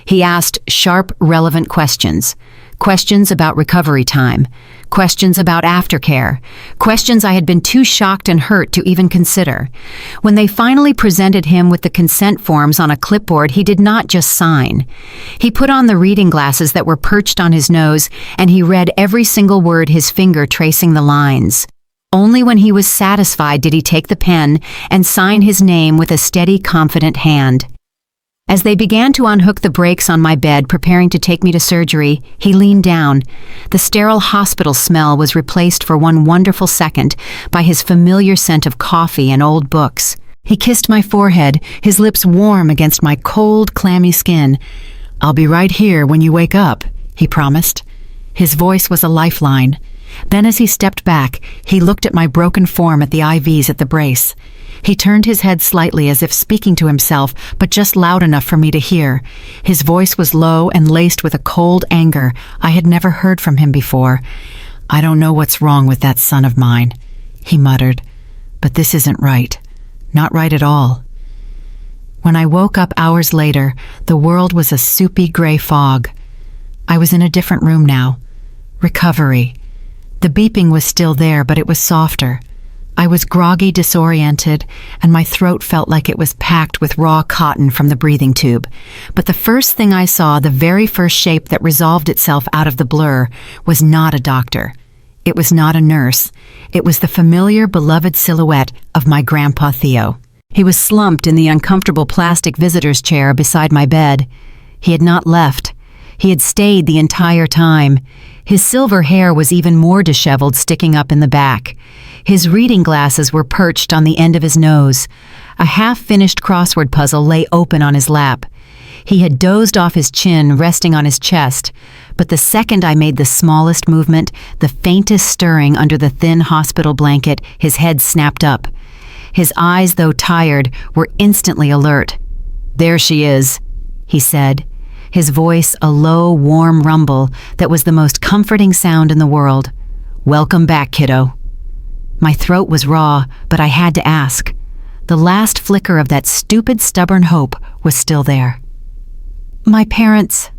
He asked sharp, relevant questions. Questions about recovery time. Questions about aftercare. Questions I had been too shocked and hurt to even consider. When they finally presented him with the consent forms on a clipboard, he did not just sign. He put on the reading glasses that were perched on his nose, and he read every single word, his finger tracing the lines. Only when he was satisfied did he take the pen and sign his name with a steady, confident hand. As they began to unhook the brakes on my bed, preparing to take me to surgery, he leaned down. The sterile hospital smell was replaced for one wonderful second by his familiar scent of coffee and old books. He kissed my forehead, his lips warm against my cold, clammy skin. "I'll be right here when you wake up," he promised. His voice was a lifeline. Then as he stepped back, he looked at my broken form at the IVs at the brace. He turned his head slightly as if speaking to himself, but just loud enough for me to hear. His voice was low and laced with a cold anger I had never heard from him before. "I don't know what's wrong with that son of mine," he muttered, "but this isn't right. Not right at all." When I woke up hours later, the world was a soupy gray fog. I was in a different room now. Recovery. The beeping was still there, but it was softer. I was groggy, disoriented, and my throat felt like it was packed with raw cotton from the breathing tube. But the first thing I saw, the very first shape that resolved itself out of the blur, was not a doctor. It was not a nurse. It was the familiar, beloved silhouette of my Grandpa Theo. He was slumped in the uncomfortable plastic visitor's chair beside my bed. He had not left. He had stayed the entire time. His silver hair was even more disheveled, sticking up in the back. His reading glasses were perched on the end of his nose. A half-finished crossword puzzle lay open on his lap. He had dozed off his chin, resting on his chest. But the second I made the smallest movement, the faintest stirring under the thin hospital blanket, his head snapped up. His eyes, though tired, were instantly alert. "There she is," he said. His voice a low, warm rumble that was the most comforting sound in the world. "Welcome back, kiddo." My throat was raw, but I had to ask. The last flicker of that stupid, stubborn hope was still there. "My parents,"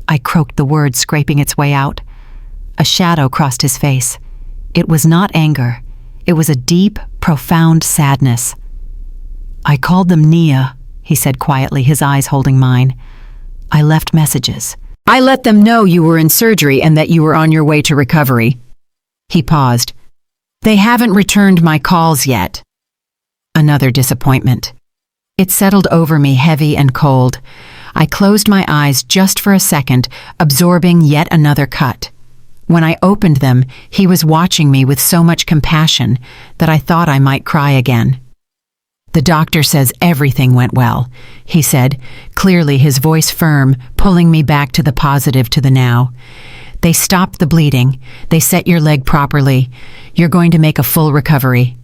I croaked the word, scraping its way out. A shadow crossed his face. It was not anger. It was a deep, profound sadness. "I called them Nia," he said quietly, his eyes holding mine. "I left messages. I let them know you were in surgery and that you were on your way to recovery." He paused. "They haven't returned my calls yet." Another disappointment. It settled over me, heavy and cold. I closed my eyes just for a second, absorbing yet another cut. When I opened them, he was watching me with so much compassion that I thought I might cry again. "The doctor says everything went well," he said, clearly his voice firm, pulling me back to the positive, to the now. "They stopped the bleeding. They set your leg properly. You're going to make a full recovery."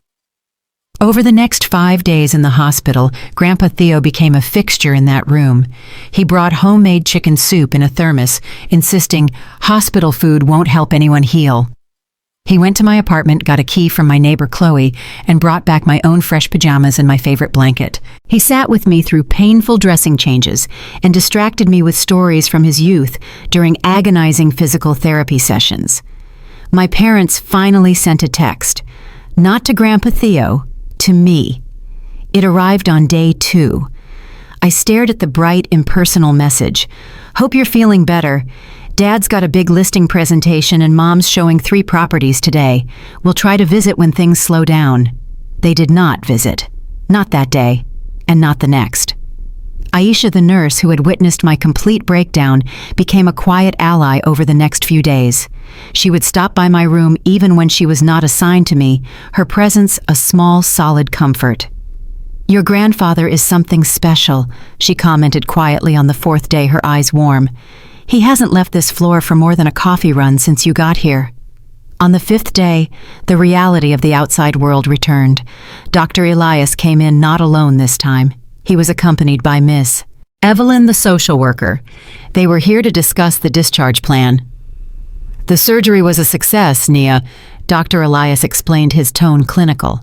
Over the next 5 days in the hospital, Grandpa Theo became a fixture in that room. He brought homemade chicken soup in a thermos, insisting hospital food won't help anyone heal. He went to my apartment, got a key from my neighbor Chloe, and brought back my own fresh pajamas and my favorite blanket. He sat with me through painful dressing changes and distracted me with stories from his youth during agonizing physical therapy sessions. My parents finally sent a text, not to Grandpa Theo, to me. It arrived on day 2. I stared at the bright, impersonal message. "Hope you're feeling better. Dad's got a big listing presentation and Mom's showing 3 properties today. We'll try to visit when things slow down." They did not visit. Not that day, and not the next. Aisha, the nurse who had witnessed my complete breakdown, became a quiet ally over the next few days. She would stop by my room even when she was not assigned to me, her presence a small, solid comfort. "Your grandfather is something special," she commented quietly on the 4th day, her eyes warm. "He hasn't left this floor for more than a coffee run since you got here." On the 5th day, the reality of the outside world returned. Dr. Elias came in not alone this time. He was accompanied by Miss Evelyn, the social worker. They were here to discuss the discharge plan. "The surgery was a success, Nia," Dr. Elias explained, his tone clinical.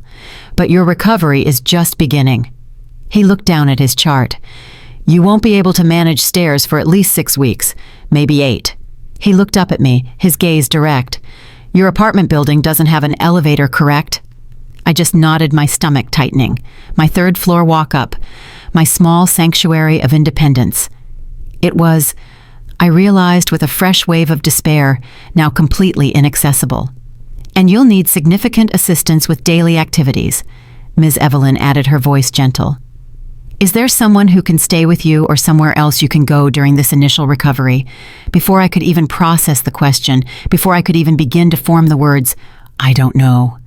"But your recovery is just beginning." He looked down at his chart. "You won't be able to manage stairs for at least 6 weeks, maybe 8. He looked up at me, his gaze direct. "Your apartment building doesn't have an elevator, correct?" I just nodded, my stomach tightening. My 3rd floor walk-up, my small sanctuary of independence. It was, I realized with a fresh wave of despair, now completely inaccessible. "And you'll need significant assistance with daily activities," Ms. Evelyn added, her voice gentle. "Is there someone who can stay with you or somewhere else you can go during this initial recovery?" Before I could even process the question, before I could even begin to form the words, "I don't know."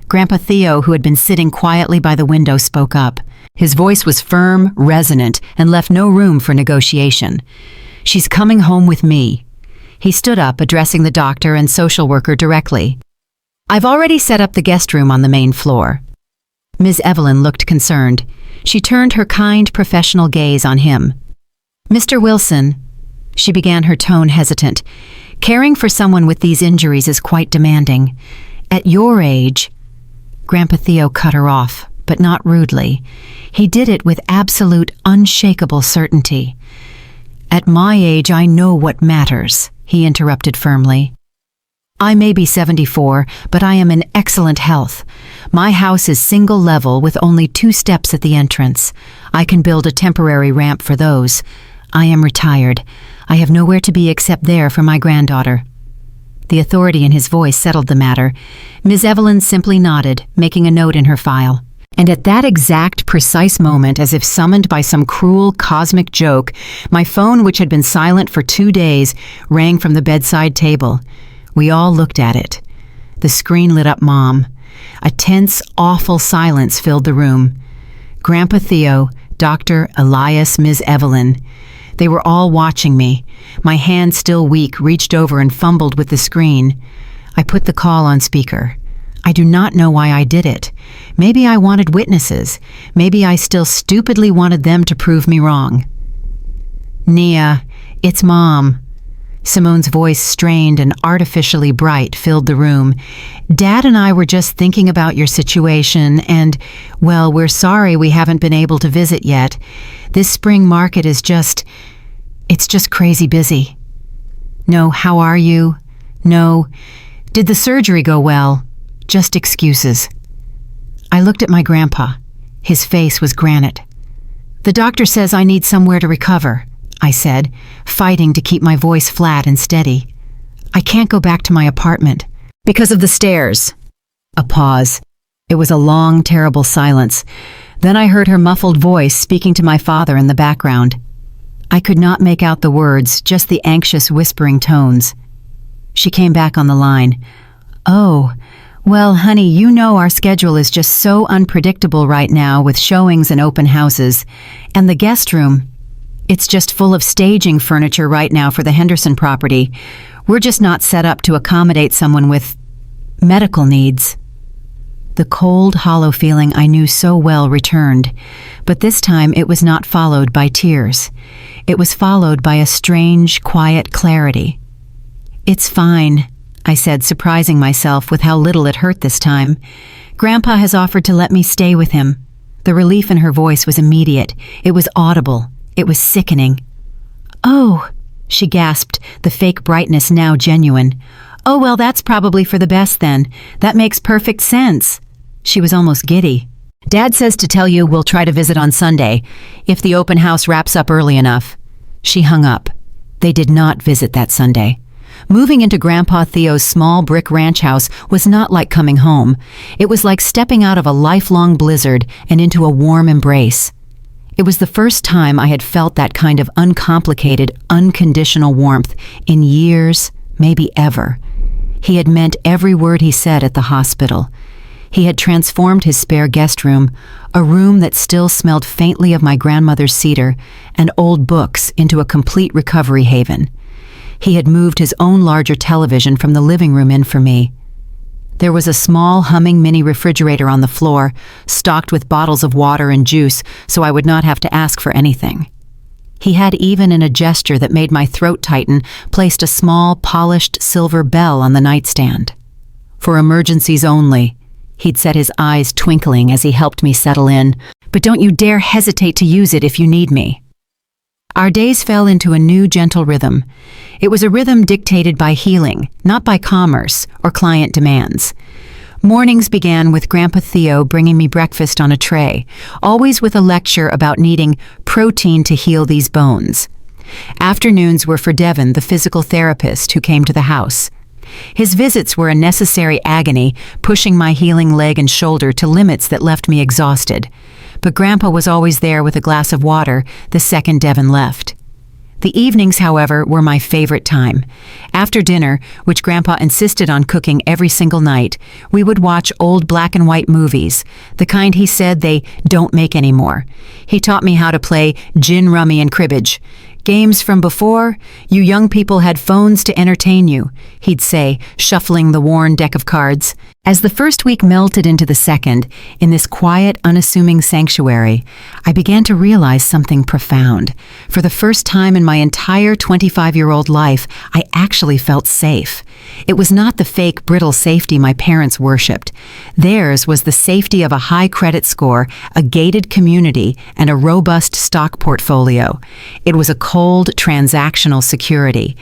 Grandpa Theo, who had been sitting quietly by the window, spoke up. His voice was firm, resonant, and left no room for negotiation. She's coming home with me." He stood up, addressing the doctor and social worker directly. "I've already set up the guest room on the main floor." Ms. Evelyn looked concerned. She turned her kind, professional gaze on him. "Mr. Wilson," she began, her tone hesitant, "caring for someone with these injuries is quite demanding. At your age—" Grandpa Theo cut her off, but not rudely. He did it with absolute, unshakable certainty. "At my age, I know what matters," he interrupted firmly. "I may be 74, but I am in excellent health. My house is single level with only 2 steps at the entrance. I can build a temporary ramp for those. I am retired. I have nowhere to be except there for my granddaughter." The authority in his voice settled the matter. Ms. Evelyn simply nodded, making a note in her file. And at that exact, precise moment, as if summoned by some cruel, cosmic joke, my phone, which had been silent for 2 days, rang from the bedside table. We all looked at it. The screen lit up Mom. A tense, awful silence filled the room. Grandpa Theo, Dr. Elias, Ms. Evelyn. They were all watching me. My hand, still weak, reached over and fumbled with the screen. I put the call on speaker. I do not know why I did it. Maybe I wanted witnesses. Maybe I still stupidly wanted them to prove me wrong. "Nia, it's Mom." Simone's voice, strained and artificially bright, filled the room. "Dad and I were just thinking about your situation and, well, we're sorry we haven't been able to visit yet. This spring market is it's just crazy busy." "No, how are you?" "No. Did the surgery go well?" "Just excuses." I looked at my grandpa. His face was granite. "The doctor says I need somewhere to recover," I said, fighting to keep my voice flat and steady. "I can't go back to my apartment." "Because of the stairs." A pause. It was a long, terrible silence. Then I heard her muffled voice speaking to my father in the background. I could not make out the words, just the anxious, whispering tones. She came back on the line. "Oh, well, honey, you know our schedule is just so unpredictable right now with showings and open houses. And the guest room, it's just full of staging furniture right now for the Henderson property. We're just not set up to accommodate someone with medical needs." The cold, hollow feeling I knew so well returned, but this time it was not followed by tears. It was followed by a strange, quiet clarity. "It's fine," I said, surprising myself with how little it hurt this time. "Grandpa has offered to let me stay with him." The relief in her voice was immediate. It was audible. It was sickening. "Oh," she gasped, the fake brightness now genuine. "Oh, well, that's probably for the best then. That makes perfect sense." She was almost giddy. "Dad says to tell you we'll try to visit on Sunday, if the open house wraps up early enough." She hung up. They did not visit that Sunday. Moving into Grandpa Theo's small brick ranch house was not like coming home. It was like stepping out of a lifelong blizzard and into a warm embrace. It was the first time I had felt that kind of uncomplicated, unconditional warmth in years, maybe ever. He had meant every word he said at the hospital. He had transformed his spare guest room, a room that still smelled faintly of my grandmother's cedar and old books, into a complete recovery haven. He had moved his own larger television from the living room in for me. There was a small, humming mini refrigerator on the floor, stocked with bottles of water and juice, so I would not have to ask for anything. He had, even in a gesture that made my throat tighten, placed a small, polished silver bell on the nightstand. "For emergencies only." He'd set his eyes twinkling as he helped me settle in. "But don't you dare hesitate to use it if you need me." Our days fell into a new, gentle rhythm. It was a rhythm dictated by healing, not by commerce or client demands. Mornings began with Grandpa Theo bringing me breakfast on a tray, always with a lecture about needing protein to heal these bones. Afternoons were for Devon, the physical therapist who came to the house. His visits were a necessary agony, pushing my healing leg and shoulder to limits that left me exhausted. But Grandpa was always there with a glass of water the second Devon left. The evenings, however, were my favorite time. After dinner, which Grandpa insisted on cooking every single night, we would watch old black and white movies, the kind he said they don't make anymore. He taught me how to play gin rummy and cribbage. Games from before? You young people had phones to entertain you," he'd say, shuffling the worn deck of cards. As the first week melted into the second, in this quiet, unassuming sanctuary, I began to realize something profound. For the first time in my entire 25-year-old life, I actually felt safe. It was not the fake, brittle safety my parents worshipped. Theirs was the safety of a high credit score, a gated community, and a robust stock portfolio. It was a cold, transactional security.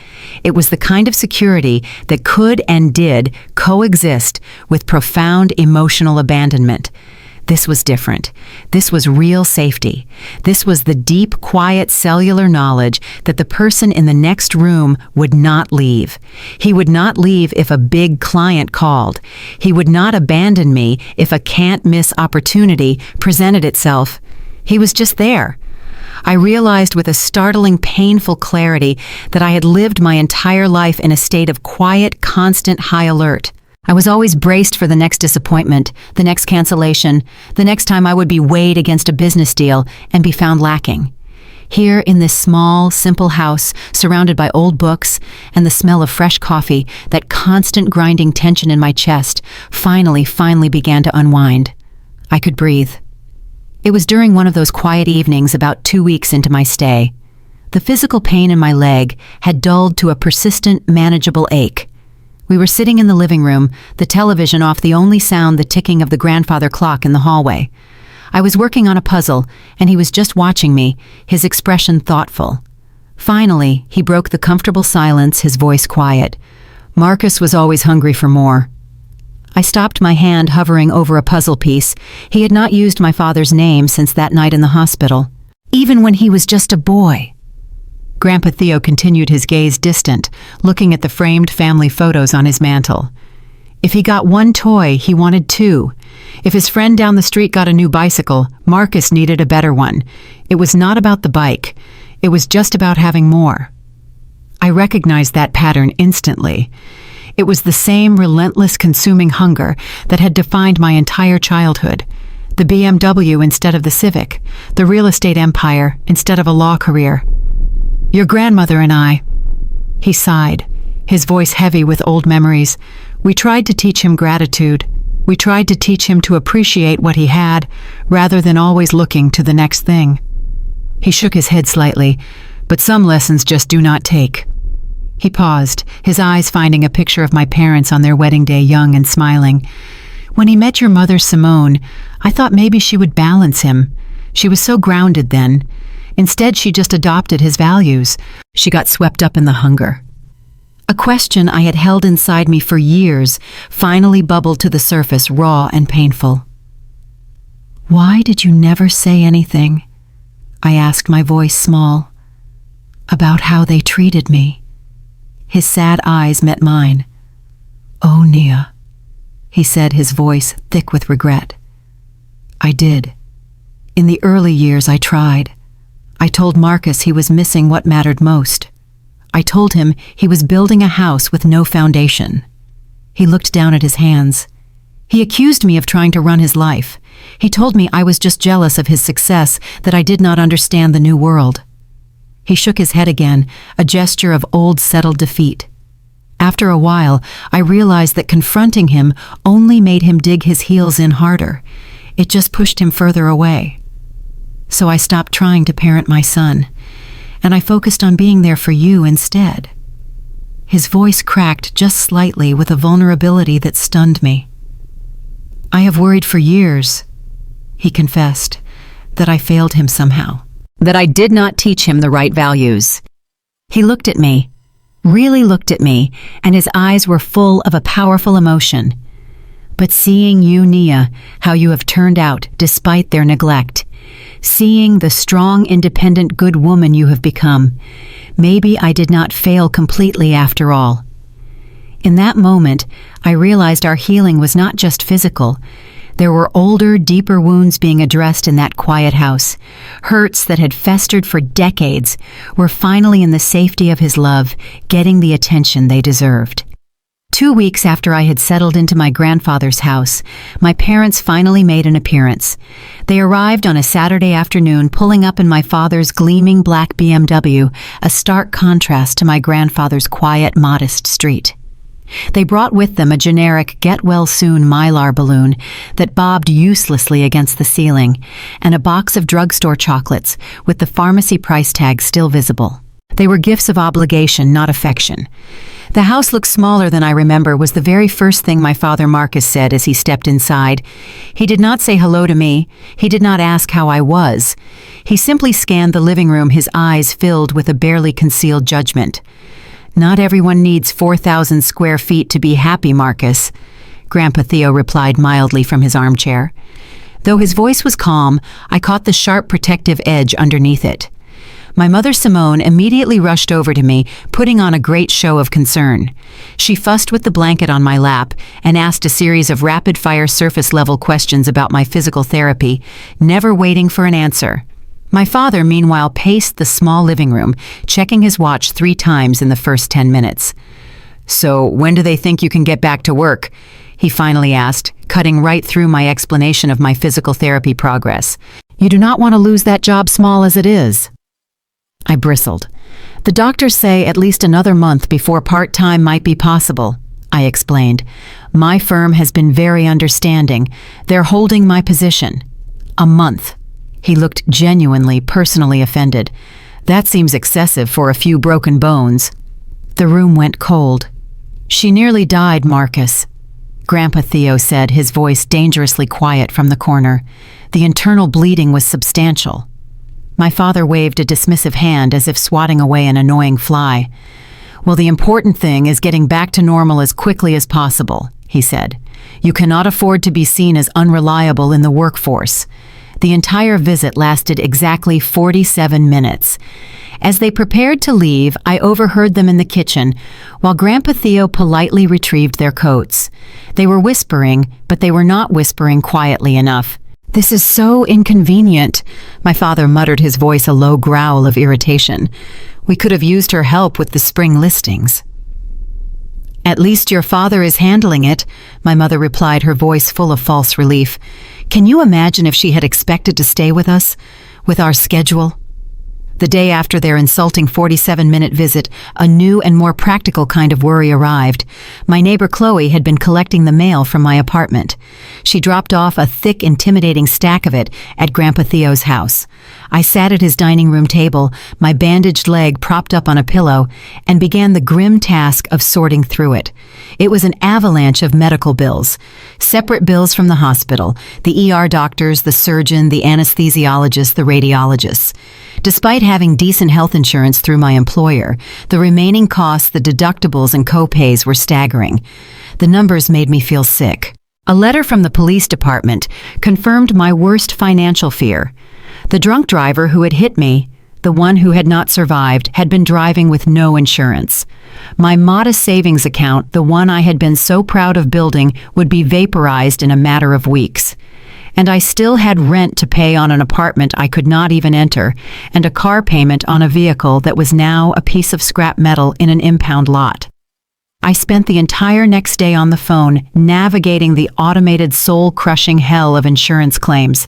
It was the kind of security that could and did coexist with profound emotional abandonment. This was different. This was real safety. This was the deep, quiet cellular knowledge that the person in the next room would not leave. He would not leave if a big client called. He would not abandon me if a can't-miss opportunity presented itself. He was just there. I realized with a startling, painful clarity that I had lived my entire life in a state of quiet, constant high alert. I was always braced for the next disappointment, the next cancellation, the next time I would be weighed against a business deal and be found lacking. Here in this small, simple house, surrounded by old books and the smell of fresh coffee, that constant grinding tension in my chest finally began to unwind. I could breathe. It was during one of those quiet evenings about 2 weeks into my stay. The physical pain in my leg had dulled to a persistent, manageable ache. We were sitting in the living room, the television off, the only sound the ticking of the grandfather clock in the hallway. I was working on a puzzle, and he was just watching me, his expression thoughtful. Finally, he broke the comfortable silence, his voice quiet. Marcus was always hungry for more. I stopped my hand hovering over a puzzle piece. He had not used my father's name since that night in the hospital, even when he was just a boy. Grandpa Theo continued, his gaze distant, looking at the framed family photos on his mantel. If he got one toy, he wanted two. If his friend down the street got a new bicycle, Marcus needed a better one. It was not about the bike. It was just about having more. I recognized that pattern instantly. It was the same relentless, consuming hunger that had defined my entire childhood. The BMW instead of the Civic, the real estate empire instead of a law career. Your grandmother and I, he sighed, his voice heavy with old memories. We tried to teach him gratitude. We tried to teach him to appreciate what he had, rather than always looking to the next thing. He shook his head slightly, but some lessons just do not take. He paused, his eyes finding a picture of my parents on their wedding day, young and smiling. When he met your mother, Simone, I thought maybe she would balance him. She was so grounded then. Instead, she just adopted his values. She got swept up in the hunger. A question I had held inside me for years finally bubbled to the surface, raw and painful. Why did you never say anything? I asked, my voice small. About how they treated me. His sad eyes met mine. Oh, Nia, he said, his voice thick with regret. I did. In the early years, I tried. I told Marcus he was missing what mattered most. I told him he was building a house with no foundation. He looked down at his hands. He accused me of trying to run his life. He told me I was just jealous of his success, that I did not understand the new world. He shook his head again, a gesture of old settled defeat. After a while, I realized that confronting him only made him dig his heels in harder. It just pushed him further away. So I stopped trying to parent my son, and I focused on being there for you instead. His voice cracked just slightly with a vulnerability that stunned me. I have worried for years, he confessed, that I failed him somehow, that I did not teach him the right values. He looked at me, really looked at me, and his eyes were full of a powerful emotion. But seeing you, Nia, how you have turned out despite their neglect, seeing the strong, independent, good woman you have become, maybe I did not fail completely after all. In that moment, I realized our healing was not just physical. There were older, deeper wounds being addressed in that quiet house. Hurts that had festered for decades were finally in the safety of his love, getting the attention they deserved. 2 weeks after I had settled into my grandfather's house, my parents finally made an appearance. They arrived on a Saturday afternoon, pulling up in my father's gleaming black BMW, a stark contrast to my grandfather's quiet, modest street. They brought with them a generic get-well-soon Mylar balloon that bobbed uselessly against the ceiling, and a box of drugstore chocolates with the pharmacy price tag still visible. They were gifts of obligation, not affection. "The house looks smaller than I remember," was the very first thing my father Marcus said as he stepped inside. He did not say hello to me. He did not ask how I was. He simply scanned the living room, his eyes filled with a barely concealed judgment. "Not everyone needs 4,000 square feet to be happy, Marcus," Grandpa Theo replied mildly from his armchair. Though his voice was calm, I caught the sharp protective edge underneath it. My mother Simone immediately rushed over to me, putting on a great show of concern. She fussed with the blanket on my lap and asked a series of rapid-fire surface-level questions about my physical therapy, never waiting for an answer. My father, meanwhile, paced the small living room, checking his watch 3 times in the first 10 minutes. "So, when do they think you can get back to work?" he finally asked, cutting right through my explanation of my physical therapy progress. "You do not want to lose that job, small as it is." I bristled. "The doctors say at least another month before part-time might be possible," I explained. "My firm has been very understanding. They're holding my position." "A month." He looked genuinely, personally offended. "That seems excessive for a few broken bones." The room went cold. "She nearly died, Marcus," Grandpa Theo said, his voice dangerously quiet from the corner. "The internal bleeding was substantial." My father waved a dismissive hand as if swatting away an annoying fly. "Well, the important thing is getting back to normal as quickly as possible," he said. "You cannot afford to be seen as unreliable in the workforce." The entire visit lasted exactly 47 minutes. As they prepared to leave, I overheard them in the kitchen, while Grandpa Theo politely retrieved their coats. They were whispering, but they were not whispering quietly enough. "This is so inconvenient," my father muttered, his voice a low growl of irritation. "We could have used her help with the spring listings." "At least your father is handling it," my mother replied, her voice full of false relief. "Can you imagine if she had expected to stay with us, with our schedule?" The day after their insulting 47-minute visit, a new and more practical kind of worry arrived. My neighbor Chloe had been collecting the mail from my apartment. She dropped off a thick, intimidating stack of it at Grandpa Theo's house. I sat at his dining room table, my bandaged leg propped up on a pillow, and began the grim task of sorting through it. It was an avalanche of medical bills. Separate bills from the hospital, the ER doctors, the surgeon, the anesthesiologist, the radiologists. Despite having decent health insurance through my employer, the remaining costs, the deductibles and co-pays were staggering. The numbers made me feel sick. A letter from the police department confirmed my worst financial fear. The drunk driver who had hit me, the one who had not survived, had been driving with no insurance. My modest savings account, the one I had been so proud of building, would be vaporized in a matter of weeks. And I still had rent to pay on an apartment I could not even enter, and a car payment on a vehicle that was now a piece of scrap metal in an impound lot. I spent the entire next day on the phone, navigating the automated soul-crushing hell of insurance claims.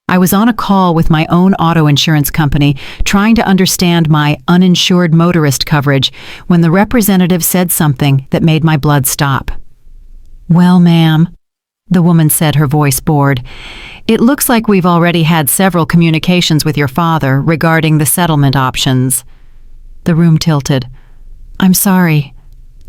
I was on a call with my own auto insurance company, trying to understand my uninsured motorist coverage, when the representative said something that made my blood stop. "Well, ma'am," the woman said, her voice bored, "it looks like we've already had several communications with your father regarding the settlement options." The room tilted. "I'm sorry,"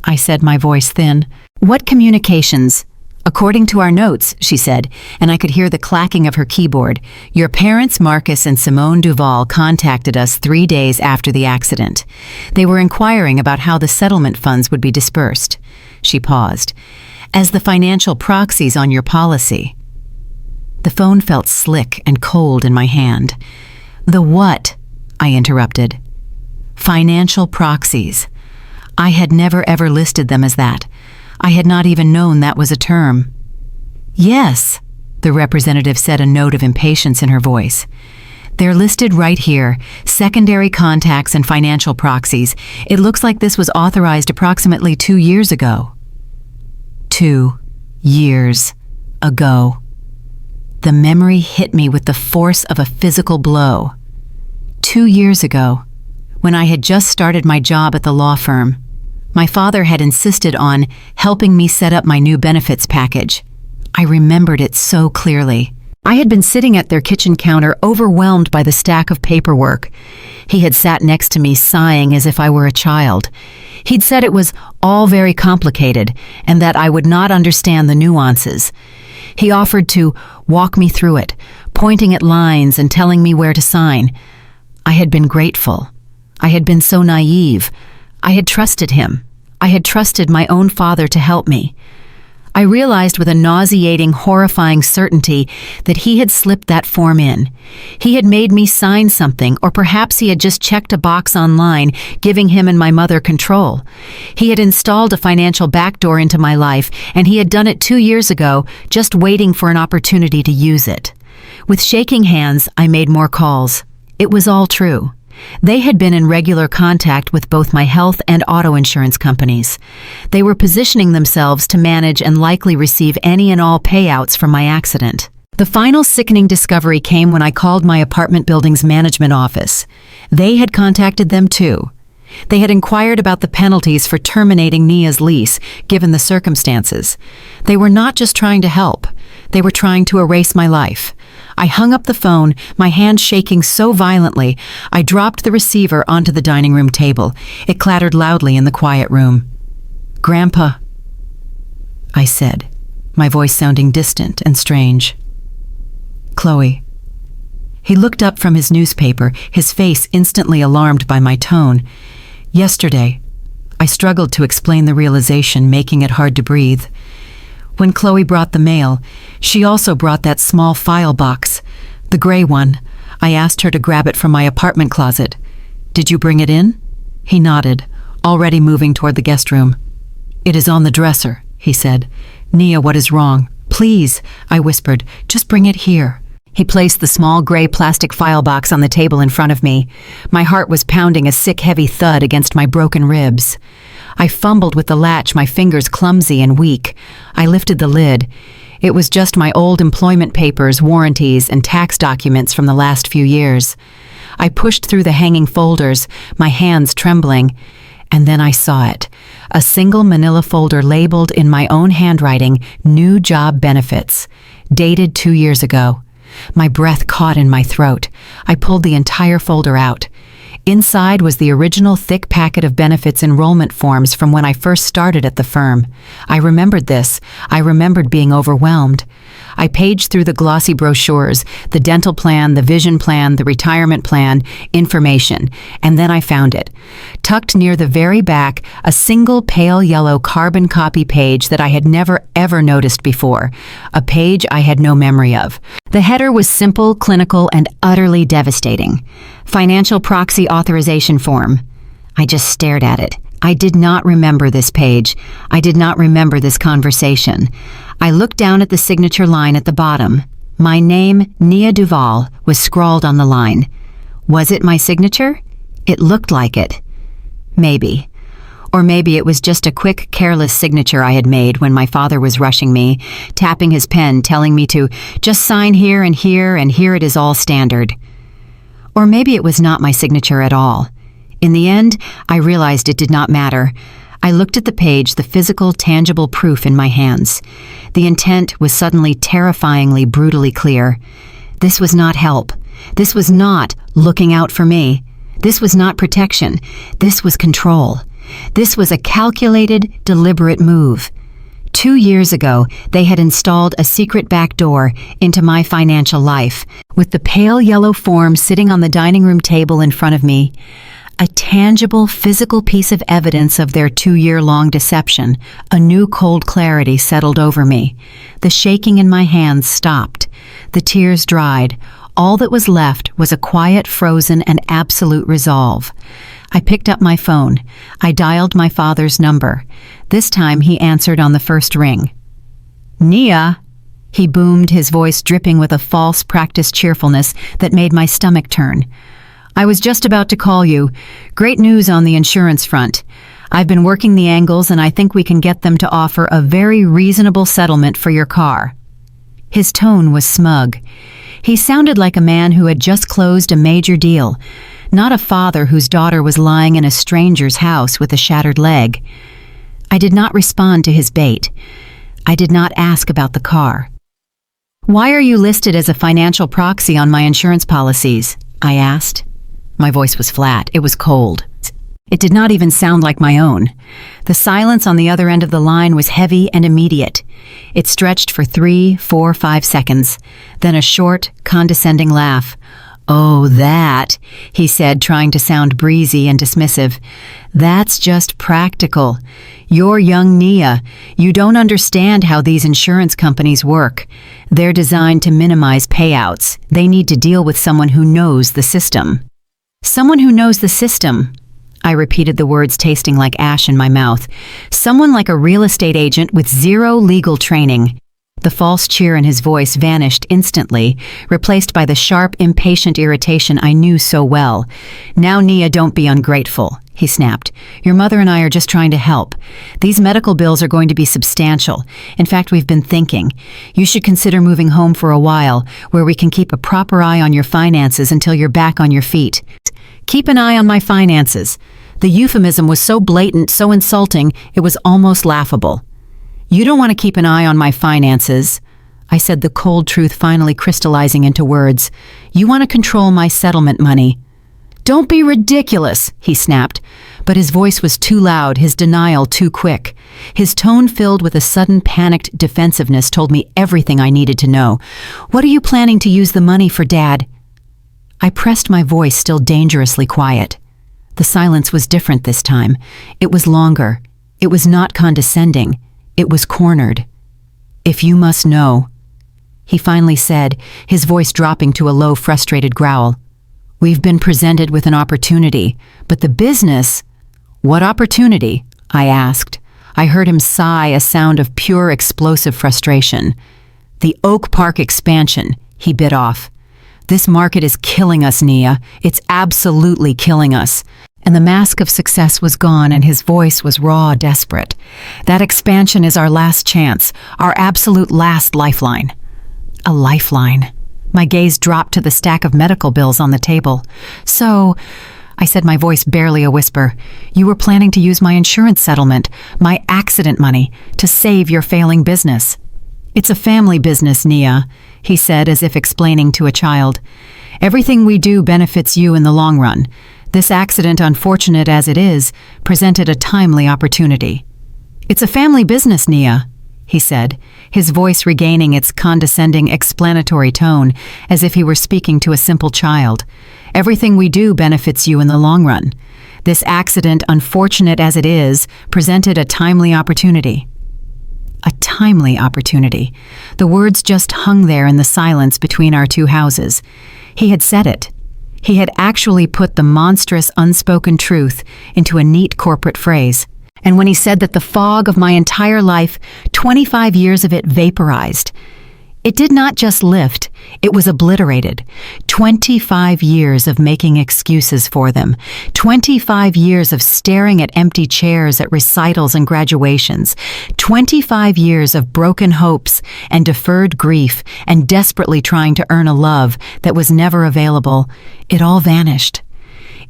I said, my voice thin. "What communications?" "According to our notes," she said, and I could hear the clacking of her keyboard, "your parents, Marcus and Simone Duval, contacted us 3 days after the accident. They were inquiring about how the settlement funds would be dispersed." She paused. "As the financial proxies on your policy." The phone felt slick and cold in my hand. "The what?" I interrupted. "Financial proxies." I had never ever listed them as that. I had not even known that was a term. "Yes," the representative said, a note of impatience in her voice. "They're listed right here, secondary contacts and financial proxies. It looks like this was authorized approximately 2 years ago." 2 years ago. The memory hit me with the force of a physical blow. 2 years ago, when I had just started my job at the law firm, my father had insisted on helping me set up my new benefits package. I remembered it so clearly. I had been sitting at their kitchen counter, overwhelmed by the stack of paperwork. He had sat next to me, sighing as if I were a child. He'd said it was all very complicated and that I would not understand the nuances. He offered to walk me through it, pointing at lines and telling me where to sign. I had been grateful. I had been so naive. I had trusted him. I had trusted my own father to help me. I realized with a nauseating, horrifying certainty that he had slipped that form in. He had made me sign something, or perhaps he had just checked a box online, giving him and my mother control. He had installed a financial backdoor into my life, and he had done it 2 years ago, just waiting for an opportunity to use it. With shaking hands, I made more calls. It was all true. They had been in regular contact with both my health and auto insurance companies. They were positioning themselves to manage and likely receive any and all payouts from my accident. The final sickening discovery came when I called my apartment building's management office. They had contacted them too. They had inquired about the penalties for terminating Nia's lease, given the circumstances. They were not just trying to help. They were trying to erase my life. I hung up the phone, my hand shaking so violently, I dropped the receiver onto the dining room table. It clattered loudly in the quiet room. "Grandpa," I said, my voice sounding distant and strange. "Chloe." He looked up from his newspaper, his face instantly alarmed by my tone. "Yesterday," I struggled to explain the realization, making it hard to breathe. "When Chloe brought the mail, she also brought that small file box, the gray one. I asked her to grab it from my apartment closet. Did you bring it in?" He nodded, already moving toward the guest room. "It is on the dresser," he said. "Nia, what is wrong?" "Please," I whispered, "just bring it here." He placed the small gray plastic file box on the table in front of me. My heart was pounding a sick, heavy thud against my broken ribs. I fumbled with the latch, my fingers clumsy and weak. I lifted the lid. It was just my old employment papers, warranties, and tax documents from the last few years. I pushed through the hanging folders, my hands trembling, and then I saw it. A single manila folder labeled in my own handwriting, "New Job Benefits," dated 2 years ago. My breath caught in my throat. I pulled the entire folder out. Inside was the original thick packet of benefits enrollment forms from when I first started at the firm. I remembered this. I remembered being overwhelmed. I paged through the glossy brochures, the dental plan, the vision plan, the retirement plan, information, and then I found it. Tucked near the very back, a single pale yellow carbon copy page that I had never ever noticed before, a page I had no memory of. The header was simple, clinical, and utterly devastating. Financial proxy authorization form. I just stared at it. I did not remember this page. I did not remember this conversation. I looked down at the signature line at the bottom. My name, Nia Duval, was scrawled on the line. Was it my signature? It looked like it. Maybe. Or maybe it was just a quick, careless signature I had made when my father was rushing me, tapping his pen, telling me to just sign here, and here it is all standard. Or maybe it was not my signature at all. In the end, I realized it did not matter. I looked at the page, the physical, tangible proof in my hands. The intent was suddenly terrifyingly, brutally clear. This was not help. This was not looking out for me. This was not protection. This was control. This was a calculated, deliberate move. 2 years ago, they had installed a secret back door into my financial life, with the pale yellow form sitting on the dining room table in front of me. A tangible, physical piece of evidence of their 2-year-long deception. A new cold clarity settled over me. The shaking in my hands stopped. The tears dried. All that was left was a quiet, frozen, and absolute resolve. I picked up my phone. I dialed my father's number. This time he answered on the first ring. "Nia," he boomed, his voice dripping with a false, practiced cheerfulness that made my stomach turn. "I was just about to call you. Great news on the insurance front. I've been working the angles and I think we can get them to offer a very reasonable settlement for your car." His tone was smug. He sounded like a man who had just closed a major deal, not a father whose daughter was lying in a stranger's house with a shattered leg. I did not respond to his bait. I did not ask about the car. "Why are you listed as a financial proxy on my insurance policies?" I asked. My voice was flat. It was cold. It did not even sound like my own. The silence on the other end of the line was heavy and immediate. It stretched for 3, 4, 5 seconds, then a short, condescending laugh. "Oh, that," he said, trying to sound breezy and dismissive. "That's just practical. You're young Nia. You don't understand how these insurance companies work. They're designed to minimize payouts. They need to deal with someone who knows the system." "Someone who knows the system." I repeated the words, tasting like ash in my mouth. "Someone like a real estate agent with zero legal training." The false cheer in his voice vanished instantly, replaced by the sharp, impatient irritation I knew so well. "Now, Nia, don't be ungrateful," he snapped. "Your mother and I are just trying to help. These medical bills are going to be substantial. In fact, we've been thinking. You should consider moving home for a while, where we can keep a proper eye on your finances until you're back on your feet." "Keep an eye on my finances." The euphemism was so blatant, so insulting, it was almost laughable. "You don't want to keep an eye on my finances," I said, the cold truth finally crystallizing into words. "You want to control my settlement money." "Don't be ridiculous," he snapped. But his voice was too loud, his denial too quick. His tone, filled with a sudden panicked defensiveness, told me everything I needed to know. "What are you planning to use the money for, Dad?" I pressed my voice, still dangerously quiet. The silence was different this time. It was longer. It was not condescending. It was cornered. "If you must know," he finally said, his voice dropping to a low, frustrated growl. "We've been presented with an opportunity, but the business—" "What opportunity?" I asked. I heard him sigh, a sound of pure explosive frustration. "The Oak Park expansion," he bit off. "This market is killing us, Nia. It's absolutely killing us." And the mask of success was gone, and his voice was raw, desperate. "That expansion is our last chance, our absolute last lifeline." A lifeline. My gaze dropped to the stack of medical bills on the table. "So," I said, my voice barely a whisper, "you were planning to use my insurance settlement, my accident money, to save your failing business." "It's a family business, Nia," he said, as if explaining to a child. "Everything we do benefits you in the long run. This accident, unfortunate as it is, presented a timely opportunity." "It's a family business, Nia," he said, his voice regaining its condescending, explanatory tone, as if he were speaking to a simple child. "Everything we do benefits you in the long run. This accident, unfortunate as it is, presented a timely opportunity." A timely opportunity. The words just hung there in the silence between our two houses. He had said it. He had actually put the monstrous, unspoken truth into a neat corporate phrase. And when he said that the fog of my entire life, 25 years of it, vaporized, it did not just lift, it was obliterated. 25 years of making excuses for them. 25 years of staring at empty chairs at recitals and graduations. 25 years of broken hopes and deferred grief and desperately trying to earn a love that was never available. It all vanished.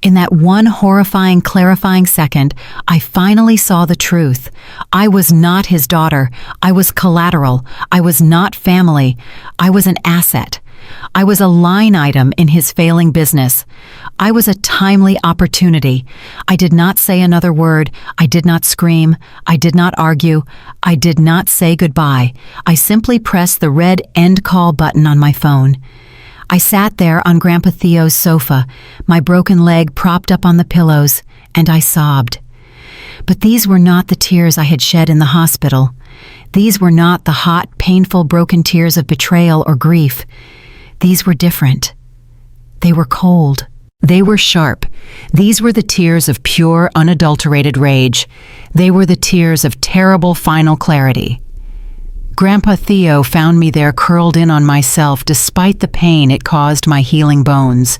In that one horrifying, clarifying second, I finally saw the truth. I was not his daughter. I was collateral. I was not family. I was an asset. I was a line item in his failing business. I was a timely opportunity. I did not say another word. I did not scream. I did not argue. I did not say goodbye. I simply pressed the red end call button on my phone. I sat there on Grandpa Theo's sofa, my broken leg propped up on the pillows, and I sobbed. But these were not the tears I had shed in the hospital. These were not the hot, painful, broken tears of betrayal or grief. These were different. They were cold. They were sharp. These were the tears of pure, unadulterated rage. They were the tears of terrible final clarity. Grandpa Theo found me there curled in on myself despite the pain it caused my healing bones.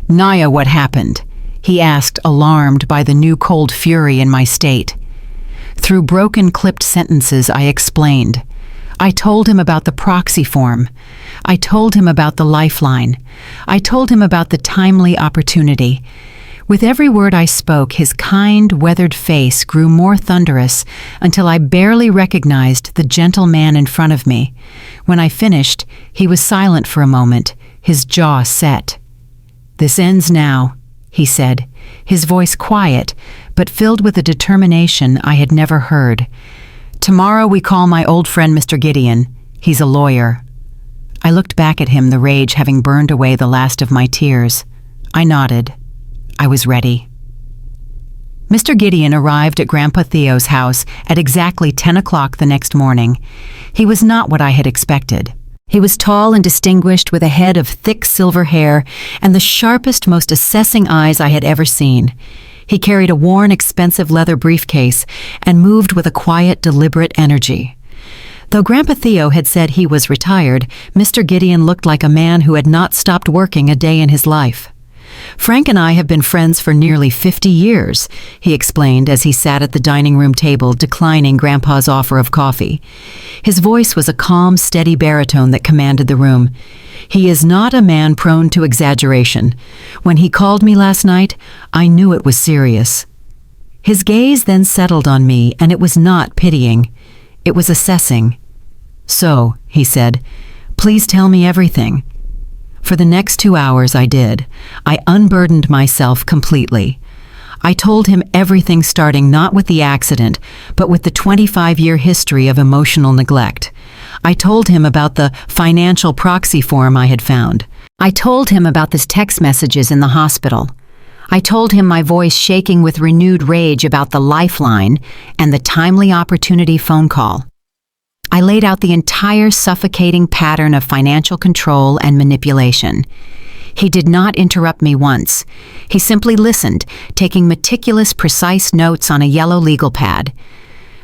"Naya, what happened?" he asked, alarmed by the new cold fury in my state. Through broken, clipped sentences, I explained. I told him about the proxy form. I told him about the lifeline. I told him about the timely opportunity. With every word I spoke, his kind, weathered face grew more thunderous until I barely recognized the gentle man in front of me. When I finished, he was silent for a moment, his jaw set. "This ends now," he said, his voice quiet, but filled with a determination I had never heard. "Tomorrow we call my old friend Mr. Gideon. He's a lawyer." I looked back at him, the rage having burned away the last of my tears. I nodded. I was ready. Mr. Gideon arrived at Grandpa Theo's house at exactly 10 o'clock the next morning. He was not what I had expected. He was tall and distinguished, with a head of thick silver hair and the sharpest, most assessing eyes I had ever seen. He carried a worn, expensive leather briefcase and moved with a quiet, deliberate energy. Though Grandpa Theo had said he was retired, Mr. Gideon looked like a man who had not stopped working a day in his life. "Frank and I have been friends for nearly 50 years, he explained as he sat at the dining room table, declining Grandpa's offer of coffee. His voice was a calm, steady baritone that commanded the room. "He is not a man prone to exaggeration. When he called me last night, I knew it was serious." His gaze then settled on me, and it was not pitying. It was assessing. "So," he said, "please tell me everything." For the next 2 hours I did. I unburdened myself completely. I told him everything, starting not with the accident, but with the 25-year history of emotional neglect. I told him about the financial proxy form I had found. I told him about the text messages in the hospital. I told him, my voice shaking with renewed rage, about the lifeline and the timely opportunity phone call. I laid out the entire suffocating pattern of financial control and manipulation. He did not interrupt me once. He simply listened, taking meticulous, precise notes on a yellow legal pad.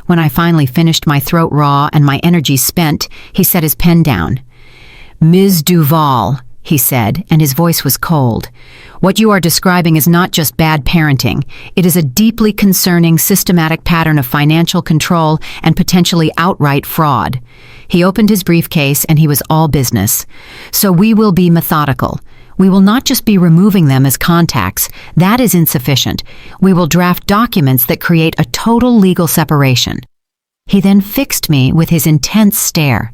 When I finally finished, my throat raw and my energy spent, he set his pen down. "Ms. Duval," he said, and his voice was cold. "What you are describing is not just bad parenting. It is a deeply concerning, systematic pattern of financial control and potentially outright fraud." He opened his briefcase and he was all business. "So we will be methodical. We will not just be removing them as contacts. That is insufficient. We will draft documents that create a total legal separation." He then fixed me with his intense stare.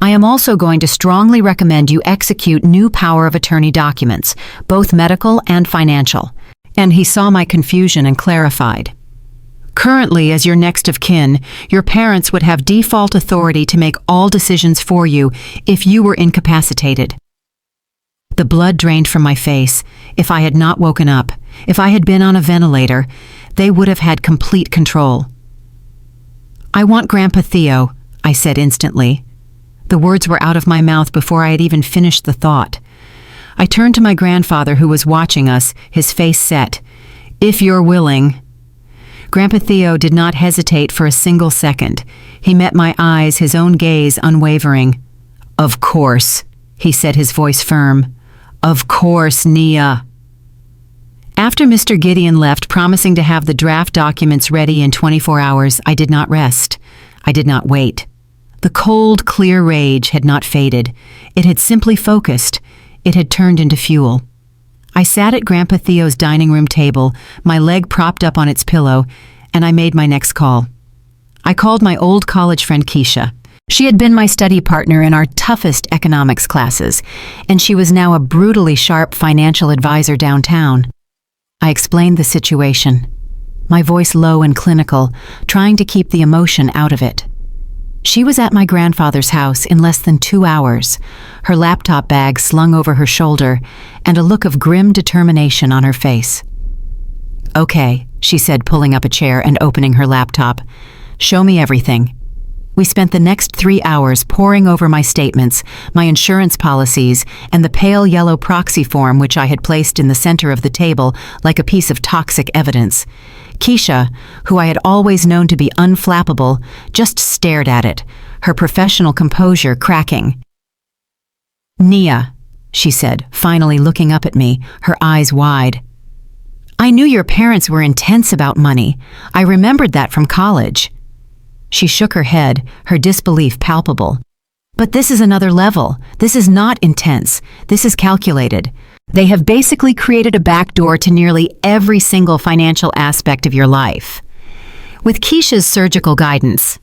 "I am also going to strongly recommend you execute new power of attorney documents, both medical and financial." And he saw my confusion and clarified. "Currently, as your next of kin, your parents would have default authority to make all decisions for you if you were incapacitated." The blood drained from my face. If I had not woken up, if I had been on a ventilator, they would have had complete control. "I want Grandpa Theo," I said instantly. The words were out of my mouth before I had even finished the thought. I turned to my grandfather, who was watching us, his face set. "If you're willing." Grandpa Theo did not hesitate for a single second. He met my eyes, his own gaze unwavering. "Of course," he said, his voice firm. "Of course, Nia." After Mr. Gideon left, promising to have the draft documents ready in 24 hours, I did not rest. I did not wait. The cold, clear rage had not faded. It had simply focused. It had turned into fuel. I sat at Grandpa Theo's dining room table, my leg propped up on its pillow, and I made my next call. I called my old college friend Keisha. She had been my study partner in our toughest economics classes, and she was now a brutally sharp financial advisor downtown. I explained the situation, my voice low and clinical, trying to keep the emotion out of it. She was at my grandfather's house in less than 2 hours, her laptop bag slung over her shoulder, and a look of grim determination on her face. "Okay," she said, pulling up a chair and opening her laptop. "Show me everything." We spent the next 3 hours poring over my statements, my insurance policies, and the pale yellow proxy form which I had placed in the center of the table like a piece of toxic evidence. Keisha, who I had always known to be unflappable, just stared at it, her professional composure cracking. "Nia," she said, finally looking up at me, her eyes wide. I knew your parents were intense about money. I remembered that from college. She shook her head, her disbelief palpable. But this is another level. This is not intense. This is calculated. They have basically created a backdoor to nearly every single financial aspect of your life. With Keisha's surgical guidance,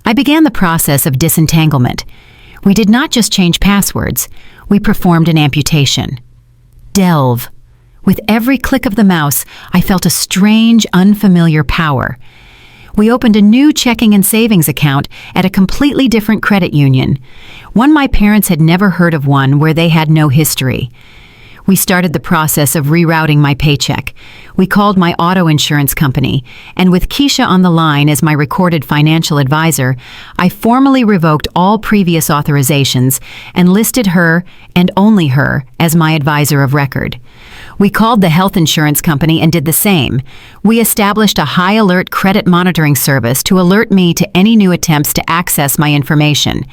I began the process of disentanglement. We did not just change passwords. We performed an amputation. Delve. With every click of the mouse, I felt a strange, unfamiliar power. We opened a new checking and savings account at a completely different credit union, one my parents had never heard of, one where they had no history. We started the process of rerouting my paycheck. We called my auto insurance company, and with Keisha on the line as my recorded financial advisor, I formally revoked all previous authorizations and listed her, and only her, as my advisor of record. We called the health insurance company and did the same. We established a high-alert credit monitoring service to alert me to any new attempts to access my information.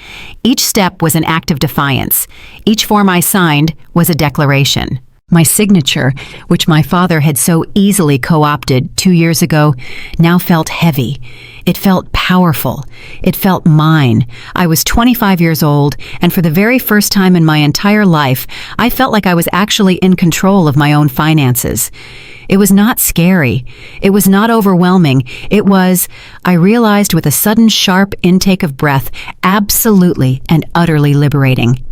Each step was an act of defiance. Each form I signed was a declaration. My signature, which my father had so easily co-opted 2 years ago, now felt heavy. It felt powerful. It felt mine. I was 25 years old, and for the very first time in my entire life, I felt like I was actually in control of my own finances. It was not scary. It was not overwhelming. It was, I realized with a sudden sharp intake of breath, absolutely and utterly liberating.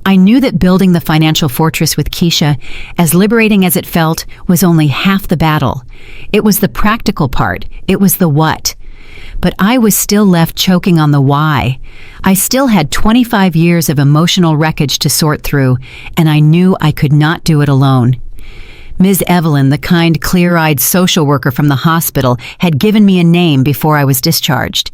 I knew that building the financial fortress with Keisha, as liberating as it felt, was only half the battle. It was the practical part. It was the what. But I was still left choking on the why. I still had 25 years of emotional wreckage to sort through, and I knew I could not do it alone. Ms. Evelyn, the kind, clear-eyed social worker from the hospital, had given me a name before I was discharged.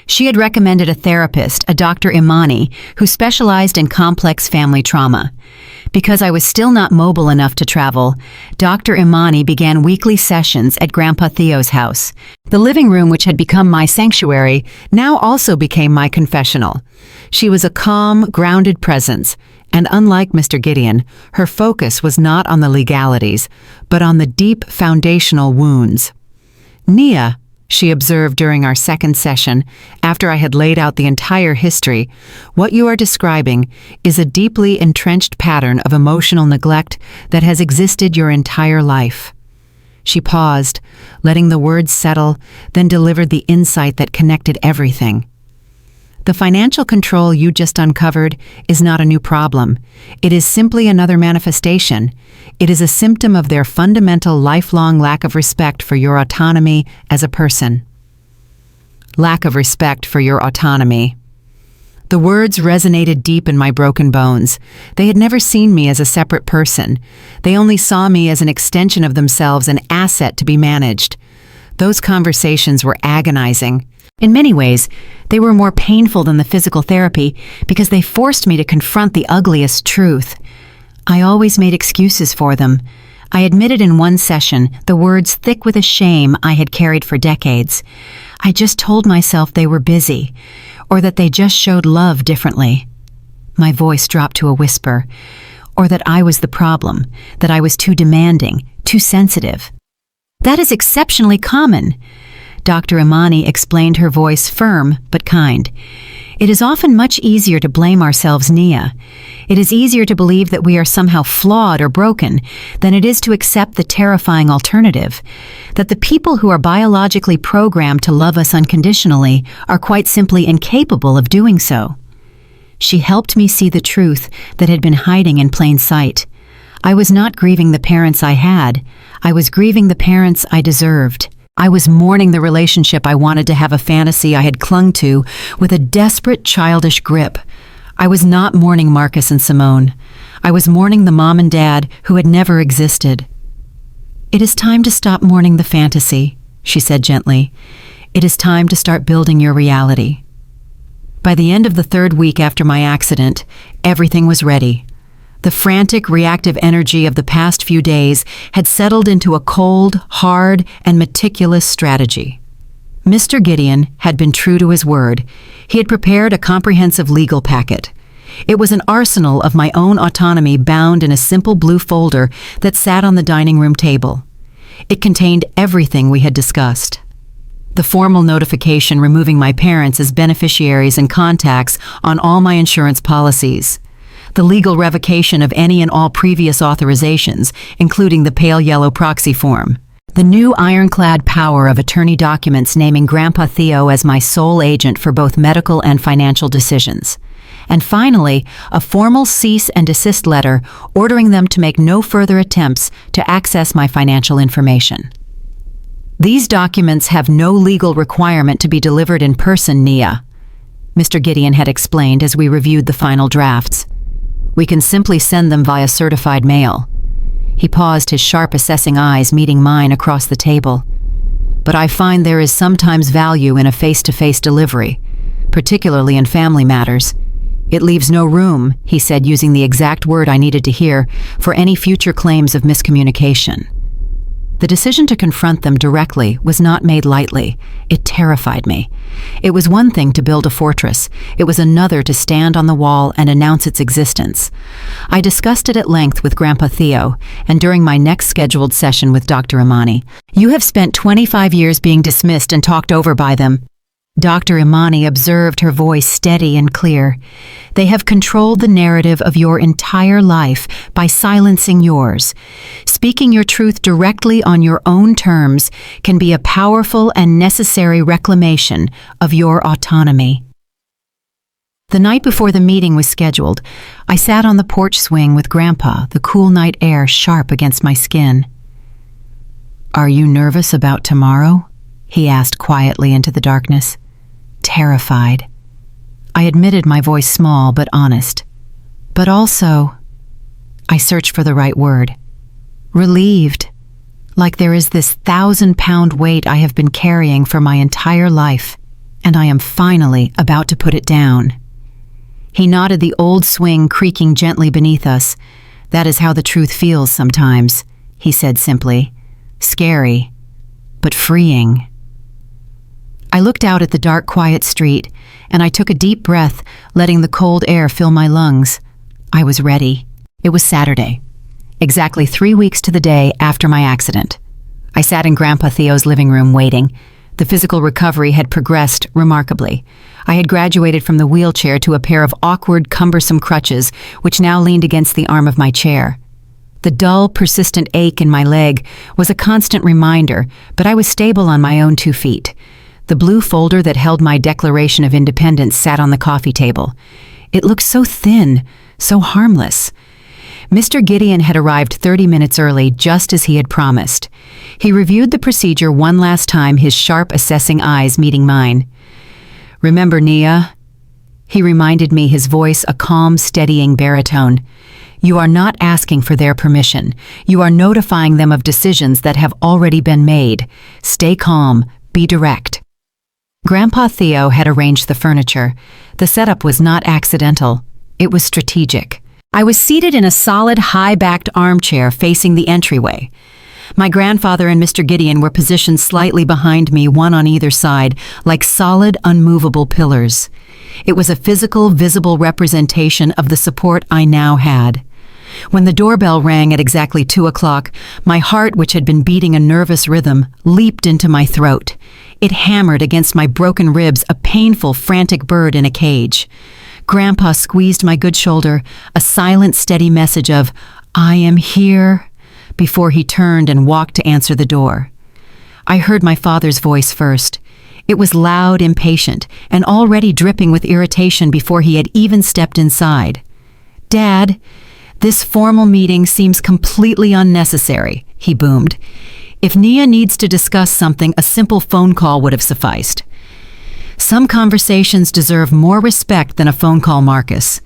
She had recommended a therapist, a Dr. Imani, who specialized in complex family trauma. Because I was still not mobile enough to travel, Dr. Imani began weekly sessions at Grandpa Theo's house. The living room, which had become my sanctuary, now also became my confessional. She was a calm, grounded presence, and unlike Mr. Gideon, her focus was not on the legalities, but on the deep foundational wounds. "Nia," she observed during our second session, after I had laid out the entire history, "what you are describing is a deeply entrenched pattern of emotional neglect that has existed your entire life." She paused, letting the words settle, then delivered the insight that connected everything. "The financial control you just uncovered is not a new problem. It is simply another manifestation. It is a symptom of their fundamental lifelong lack of respect for your autonomy as a person." Lack of respect for your autonomy. The words resonated deep in my broken bones. They had never seen me as a separate person. They only saw me as an extension of themselves, an asset to be managed. Those conversations were agonizing. In many ways, they were more painful than the physical therapy because they forced me to confront the ugliest truth. I always made excuses for them. I admitted in one session the words thick with a shame I had carried for decades. I just told myself they were busy, or that they just showed love differently. My voice dropped to a whisper, or that I was the problem, that I was too demanding, too sensitive. "That is exceptionally common," Dr. Imani explained, her voice firm but kind. "It is often much easier to blame ourselves, Nia. It is easier to believe that we are somehow flawed or broken than it is to accept the terrifying alternative, that the people who are biologically programmed to love us unconditionally are quite simply incapable of doing so." She helped me see the truth that had been hiding in plain sight. I was not grieving the parents I had. I was grieving the parents I deserved. I was mourning the relationship I wanted to have, a fantasy I had clung to with a desperate, childish grip. I was not mourning Marcus and Simone. I was mourning the mom and dad who had never existed. "It is time to stop mourning the fantasy," she said gently. "It is time to start building your reality." By the end of the third week after my accident, everything was ready. The frantic, reactive energy of the past few days had settled into a cold, hard, and meticulous strategy. Mr. Gideon had been true to his word. He had prepared a comprehensive legal packet. It was an arsenal of my own autonomy bound in a simple blue folder that sat on the dining room table. It contained everything we had discussed. The formal notification removing my parents as beneficiaries and contacts on all my insurance policies. The legal revocation of any and all previous authorizations, including the pale yellow proxy form. The new ironclad power of attorney documents naming Grandpa Theo as my sole agent for both medical and financial decisions. And finally, a formal cease and desist letter ordering them to make no further attempts to access my financial information. These documents have no legal requirement to be delivered in person, Nia, Mr. Gideon had explained as we reviewed the final drafts. We can simply send them via certified mail. He paused, his sharp assessing eyes meeting mine across the table. But I find there is sometimes value in a face-to-face delivery, particularly in family matters. It leaves no room, he said, using the exact word I needed to hear, for any future claims of miscommunication. The decision to confront them directly was not made lightly. It terrified me. It was one thing to build a fortress. It was another to stand on the wall and announce its existence. I discussed it at length with Grandpa Theo, and during my next scheduled session with Dr. Imani. You have spent 25 years being dismissed and talked over by them. Dr. Imani observed, her voice steady and clear. They have controlled the narrative of your entire life by silencing yours. Speaking your truth directly on your own terms can be a powerful and necessary reclamation of your autonomy. The night before the meeting was scheduled, I sat on the porch swing with Grandpa, the cool night air sharp against my skin. "Are you nervous about tomorrow?" he asked quietly into the darkness. Terrified. I admitted, my voice small but honest. But also, I searched for the right word. Relieved. Like there is this 1,000-pound weight I have been carrying for my entire life, and I am finally about to put it down. He nodded, the old swing creaking gently beneath us. "That is how the truth feels sometimes," he said simply. "Scary, but freeing." I looked out at the dark, quiet street, and I took a deep breath, letting the cold air fill my lungs. I was ready. It was Saturday, exactly 3 weeks to the day after my accident. I sat in Grandpa Theo's living room waiting. The physical recovery had progressed remarkably. I had graduated from the wheelchair to a pair of awkward, cumbersome crutches, which now leaned against the arm of my chair. The dull, persistent ache in my leg was a constant reminder, but I was stable on my own 2 feet. The blue folder that held my Declaration of Independence sat on the coffee table. It looked so thin, so harmless. Mr. Gideon had arrived 30 minutes early, just as he had promised. He reviewed the procedure one last time, his sharp, assessing eyes meeting mine. "Remember, Nia," he reminded me, his voice a calm, steadying baritone. "You are not asking for their permission. You are notifying them of decisions that have already been made. Stay calm, be direct." Grandpa Theo had arranged the furniture. The setup was not accidental. It was strategic. I was seated in a solid, high-backed armchair facing the entryway. My grandfather and Mr. Gideon were positioned slightly behind me, one on either side, like solid, unmovable pillars. It was a physical, visible representation of the support I now had. When the doorbell rang at exactly 2 o'clock, my heart, which had been beating a nervous rhythm, leaped into my throat. It hammered against my broken ribs, a painful, frantic bird in a cage. Grandpa squeezed my good shoulder, a silent, steady message of, "I am here," before he turned and walked to answer the door. I heard my father's voice first. It was loud, impatient, and already dripping with irritation before he had even stepped inside. "Dad, this formal meeting seems completely unnecessary," he boomed. "If Nia needs to discuss something, a simple phone call would have sufficed." Some conversations deserve more respect than a phone call, Marcus.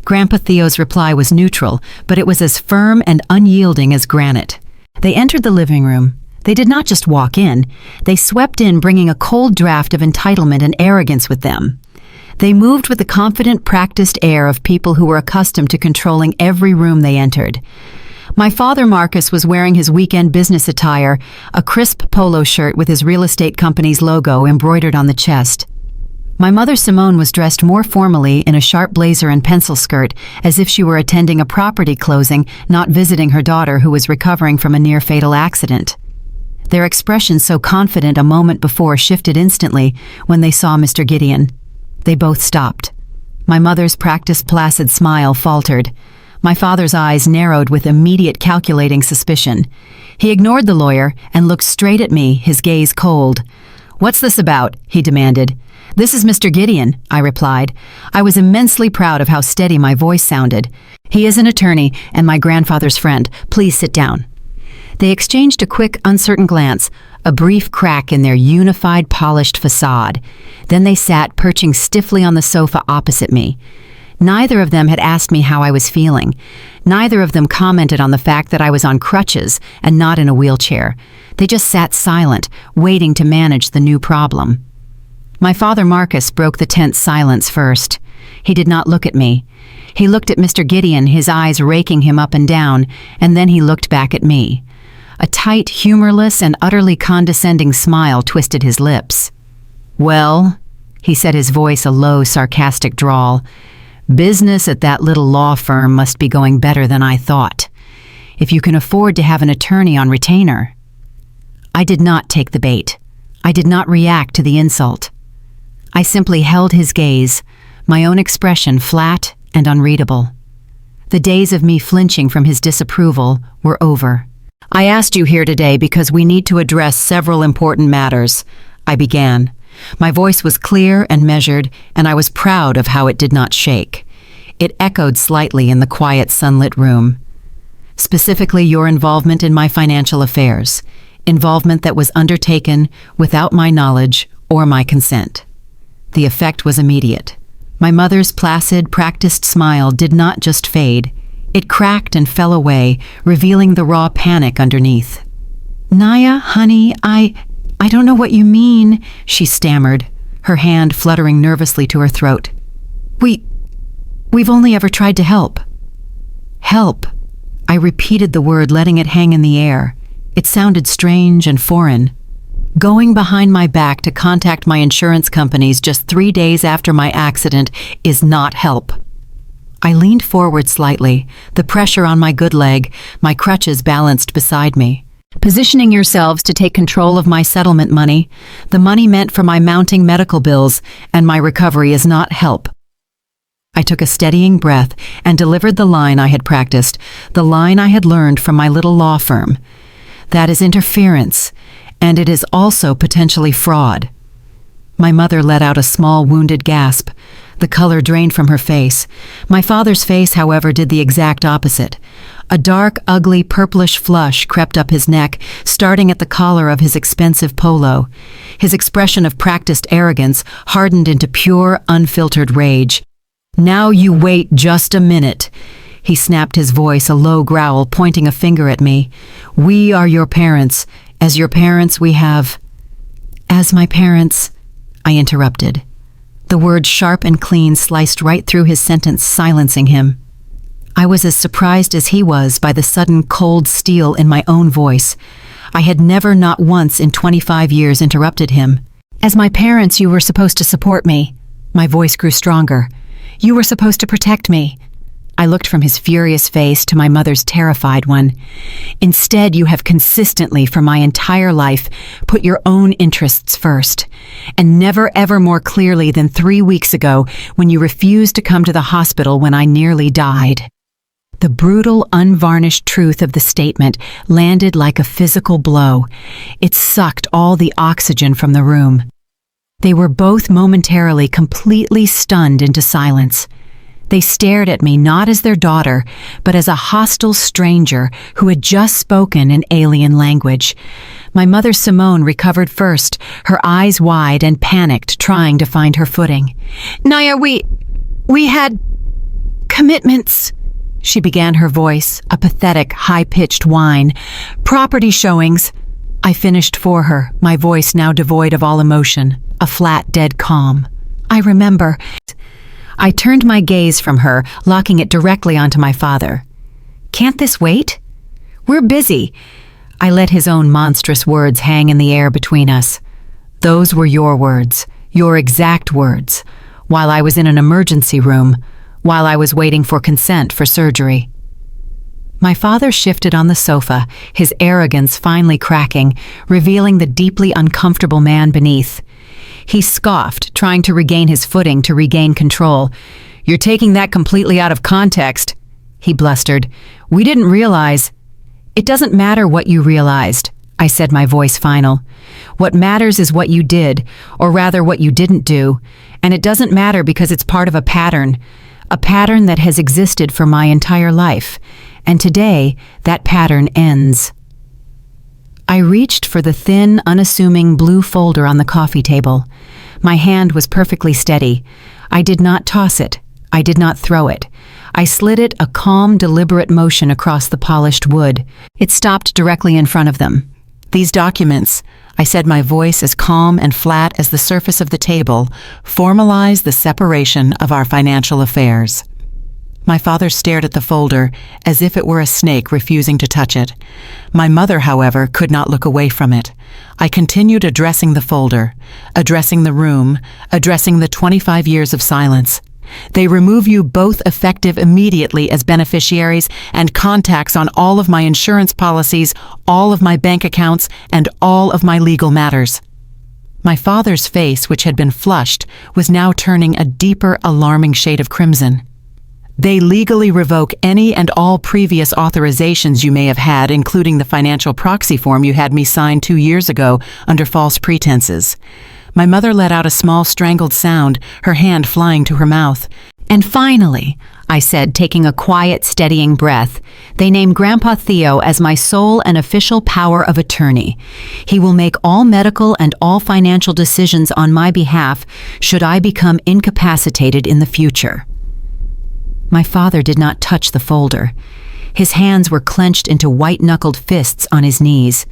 Grandpa Theo's reply was neutral, but it was as firm and unyielding as granite. They entered the living room. They did not just walk in. They swept in, bringing a cold draft of entitlement and arrogance with them. They moved with the confident, practiced air of people who were accustomed to controlling every room they entered. My father, Marcus, was wearing his weekend business attire, a crisp polo shirt with his real estate company's logo embroidered on the chest. My mother, Simone, was dressed more formally in a sharp blazer and pencil skirt, as if she were attending a property closing, not visiting her daughter who was recovering from a near-fatal accident. Their expression so confident a moment before shifted instantly when they saw Mr. Gideon. They both stopped. My mother's practiced placid smile faltered. My father's eyes narrowed with immediate calculating suspicion. He ignored the lawyer and looked straight at me, his gaze cold. "What's this about?" he demanded. "This is Mr. Gideon," I replied. I was immensely proud of how steady my voice sounded. "He is an attorney and my grandfather's friend. Please sit down." They exchanged a quick, uncertain glance, a brief crack in their unified, polished facade. Then they sat, perching stiffly on the sofa opposite me. Neither of them had asked me how I was feeling. Neither of them commented on the fact that I was on crutches and not in a wheelchair. They just sat silent, waiting to manage the new problem. My father Marcus broke the tense silence first. He did not look at me. He looked at Mr. Gideon, his eyes raking him up and down, and then he looked back at me. A tight, humorless, and utterly condescending smile twisted his lips. "Well," he said, his voice a low, sarcastic drawl, "business at that little law firm must be going better than I thought. If you can afford to have an attorney on retainer." I did not take the bait. I did not react to the insult. I simply held his gaze, my own expression flat and unreadable. The days of me flinching from his disapproval were over. "I asked you here today because we need to address several important matters," I began. My voice was clear and measured, and I was proud of how it did not shake. It echoed slightly in the quiet, sunlit room. Specifically, your involvement in my financial affairs, involvement that was undertaken without my knowledge or my consent. The effect was immediate. My mother's placid, practiced smile did not just fade. It cracked and fell away, revealing the raw panic underneath. "Naya, honey, I don't know what you mean," she stammered, her hand fluttering nervously to her throat. We've only ever tried to help." "Help." I repeated the word, letting it hang in the air. It sounded strange and foreign. "Going behind my back to contact my insurance companies just 3 days after my accident is not help." I leaned forward slightly, the pressure on my good leg, my crutches balanced beside me. "Positioning yourselves to take control of my settlement money, the money meant for my mounting medical bills and my recovery, is not help." I took a steadying breath and delivered the line I had practiced, the line I had learned from my little law firm. "That is interference, and it is also potentially fraud." My mother let out a small, wounded gasp. The color drained from her face. My father's face, however, did the exact opposite. A dark, ugly, purplish flush crept up his neck, starting at the collar of his expensive polo. His expression of practiced arrogance hardened into pure, unfiltered rage. "Now you wait just a minute." He snapped his voice, a low growl, pointing a finger at me. "We are your parents. As your parents, we have—" "As my parents," I interrupted. The word, sharp and clean, sliced right through his sentence, silencing him. I was as surprised as he was by the sudden cold steel in my own voice. I had never, not once in 25 years, interrupted him. "As my parents, you were supposed to support me." My voice grew stronger. "You were supposed to protect me." I looked from his furious face to my mother's terrified one. "Instead, you have consistently, for my entire life, put your own interests first. And never ever more clearly than 3 weeks ago, when you refused to come to the hospital when I nearly died." The brutal, unvarnished truth of the statement landed like a physical blow. It sucked all the oxygen from the room. They were both momentarily completely stunned into silence. They stared at me not as their daughter, but as a hostile stranger who had just spoken an alien language. My mother Simone recovered first, her eyes wide and panicked, trying to find her footing. "Naya, we had commitments," she began, her voice a pathetic, high-pitched whine. "Property showings." I finished for her, my voice now devoid of all emotion, a flat, dead calm. "I remember." I turned my gaze from her, locking it directly onto my father. "Can't this wait? We're busy." I let his own monstrous words hang in the air between us. "Those were your words, your exact words, while I was in an emergency room, while I was waiting for consent for surgery." My father shifted on the sofa, his arrogance finally cracking, revealing the deeply uncomfortable man beneath. He scoffed, trying to regain his footing, to regain control. "You're taking that completely out of context," he blustered. "We didn't realize—" "It doesn't matter what you realized," I said, my voice final. "What matters is what you did, or rather what you didn't do, and it doesn't matter because it's part of a pattern that has existed for my entire life, and today that pattern ends." I reached for the thin, unassuming blue folder on the coffee table. My hand was perfectly steady. I did not toss it. I did not throw it. I slid it, a calm, deliberate motion across the polished wood. It stopped directly in front of them. "These documents," I said, my voice as calm and flat as the surface of the table, "formalize the separation of our financial affairs." My father stared at the folder as if it were a snake refusing to touch it. My mother, however, could not look away from it. I continued addressing the folder, addressing the room, addressing the 25 years of silence. "They remove you both effective immediately as beneficiaries and contacts on all of my insurance policies, all of my bank accounts, and all of my legal matters." My father's face, which had been flushed, was now turning a deeper, alarming shade of crimson. "They legally revoke any and all previous authorizations you may have had, including the financial proxy form you had me sign 2 years ago under false pretenses." My mother let out a small strangled sound, her hand flying to her mouth. "And finally," I said, taking a quiet, steadying breath, "they name Grandpa Theo as my sole and official power of attorney. He will make all medical and all financial decisions on my behalf should I become incapacitated in the future." My father did not touch the folder. His hands were clenched into white-knuckled fists on his knees.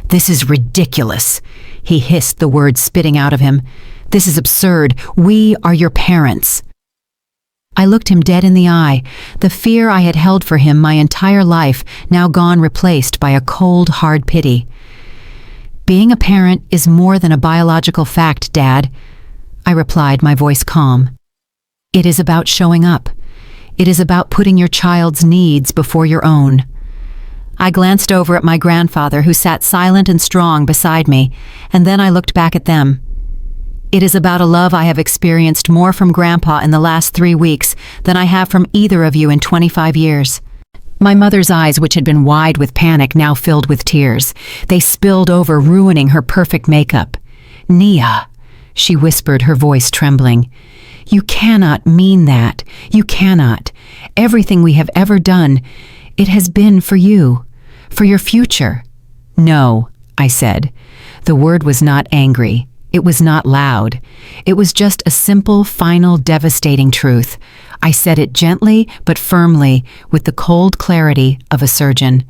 "This is ridiculous," he hissed, the words spitting out of him. "This is absurd. We are your parents." I looked him dead in the eye, the fear I had held for him my entire life now gone, replaced by a cold, hard pity. "Being a parent is more than a biological fact, Dad," I replied, my voice calm. "It is about showing up. It is about putting your child's needs before your own." I glanced over at my grandfather, who sat silent and strong beside me, and then I looked back at them. "It is about a love I have experienced more from Grandpa in the last 3 weeks than I have from either of you in 25 years. My mother's eyes, which had been wide with panic, now filled with tears. They spilled over, ruining her perfect makeup. "Nia," she whispered, her voice trembling. "You cannot mean that. You cannot. Everything we have ever done, it has been for you, for your future." "No," I said. The word was not angry. It was not loud. It was just a simple, final, devastating truth. I said it gently but firmly, with the cold clarity of a surgeon.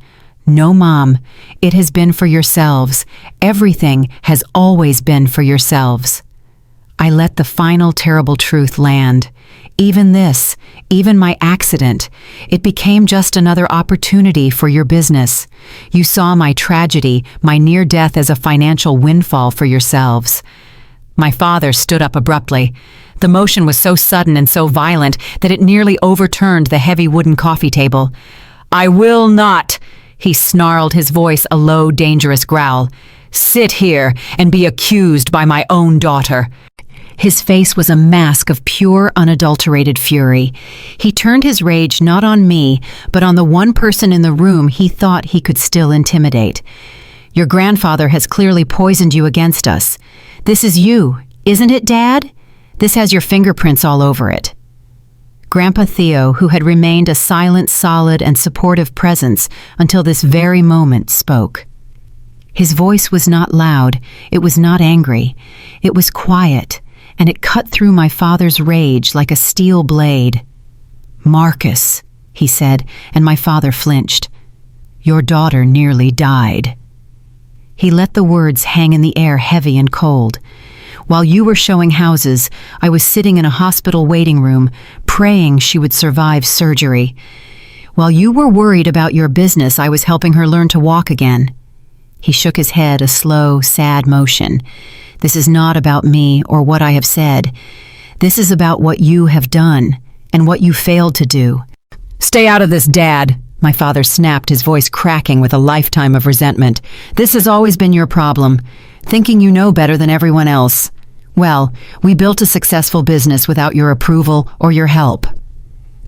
"No, Mom. It has been for yourselves. Everything has always been for yourselves." I let the final terrible truth land. Even this, even my accident, it became just another opportunity for your business. You saw my tragedy, my near death, as a financial windfall for yourselves. My father stood up abruptly. The motion was so sudden and so violent that it nearly overturned the heavy wooden coffee table. "I will not," he snarled, his voice a low, dangerous growl, "sit here and be accused by my own daughter." His face was a mask of pure, unadulterated fury. He turned his rage not on me, but on the one person in the room he thought he could still intimidate. "Your grandfather has clearly poisoned you against us. This is you, isn't it, Dad? This has your fingerprints all over it." Grandpa Theo, who had remained a silent, solid, and supportive presence until this very moment, spoke. His voice was not loud, it was not angry, it was quiet, and it cut through my father's rage like a steel blade. "Marcus," he said, and my father flinched. "Your daughter nearly died." He let the words hang in the air, heavy and cold. "While you were showing houses, I was sitting in a hospital waiting room, praying she would survive surgery. While you were worried about your business, I was helping her learn to walk again." He shook his head, a slow, sad motion. "This is not about me or what I have said. This is about what you have done and what you failed to do." "Stay out of this, Dad," My father snapped, his voice cracking with a lifetime of resentment. "This has always been your problem, thinking you know better than everyone else. Well, we built a successful business without your approval or your help."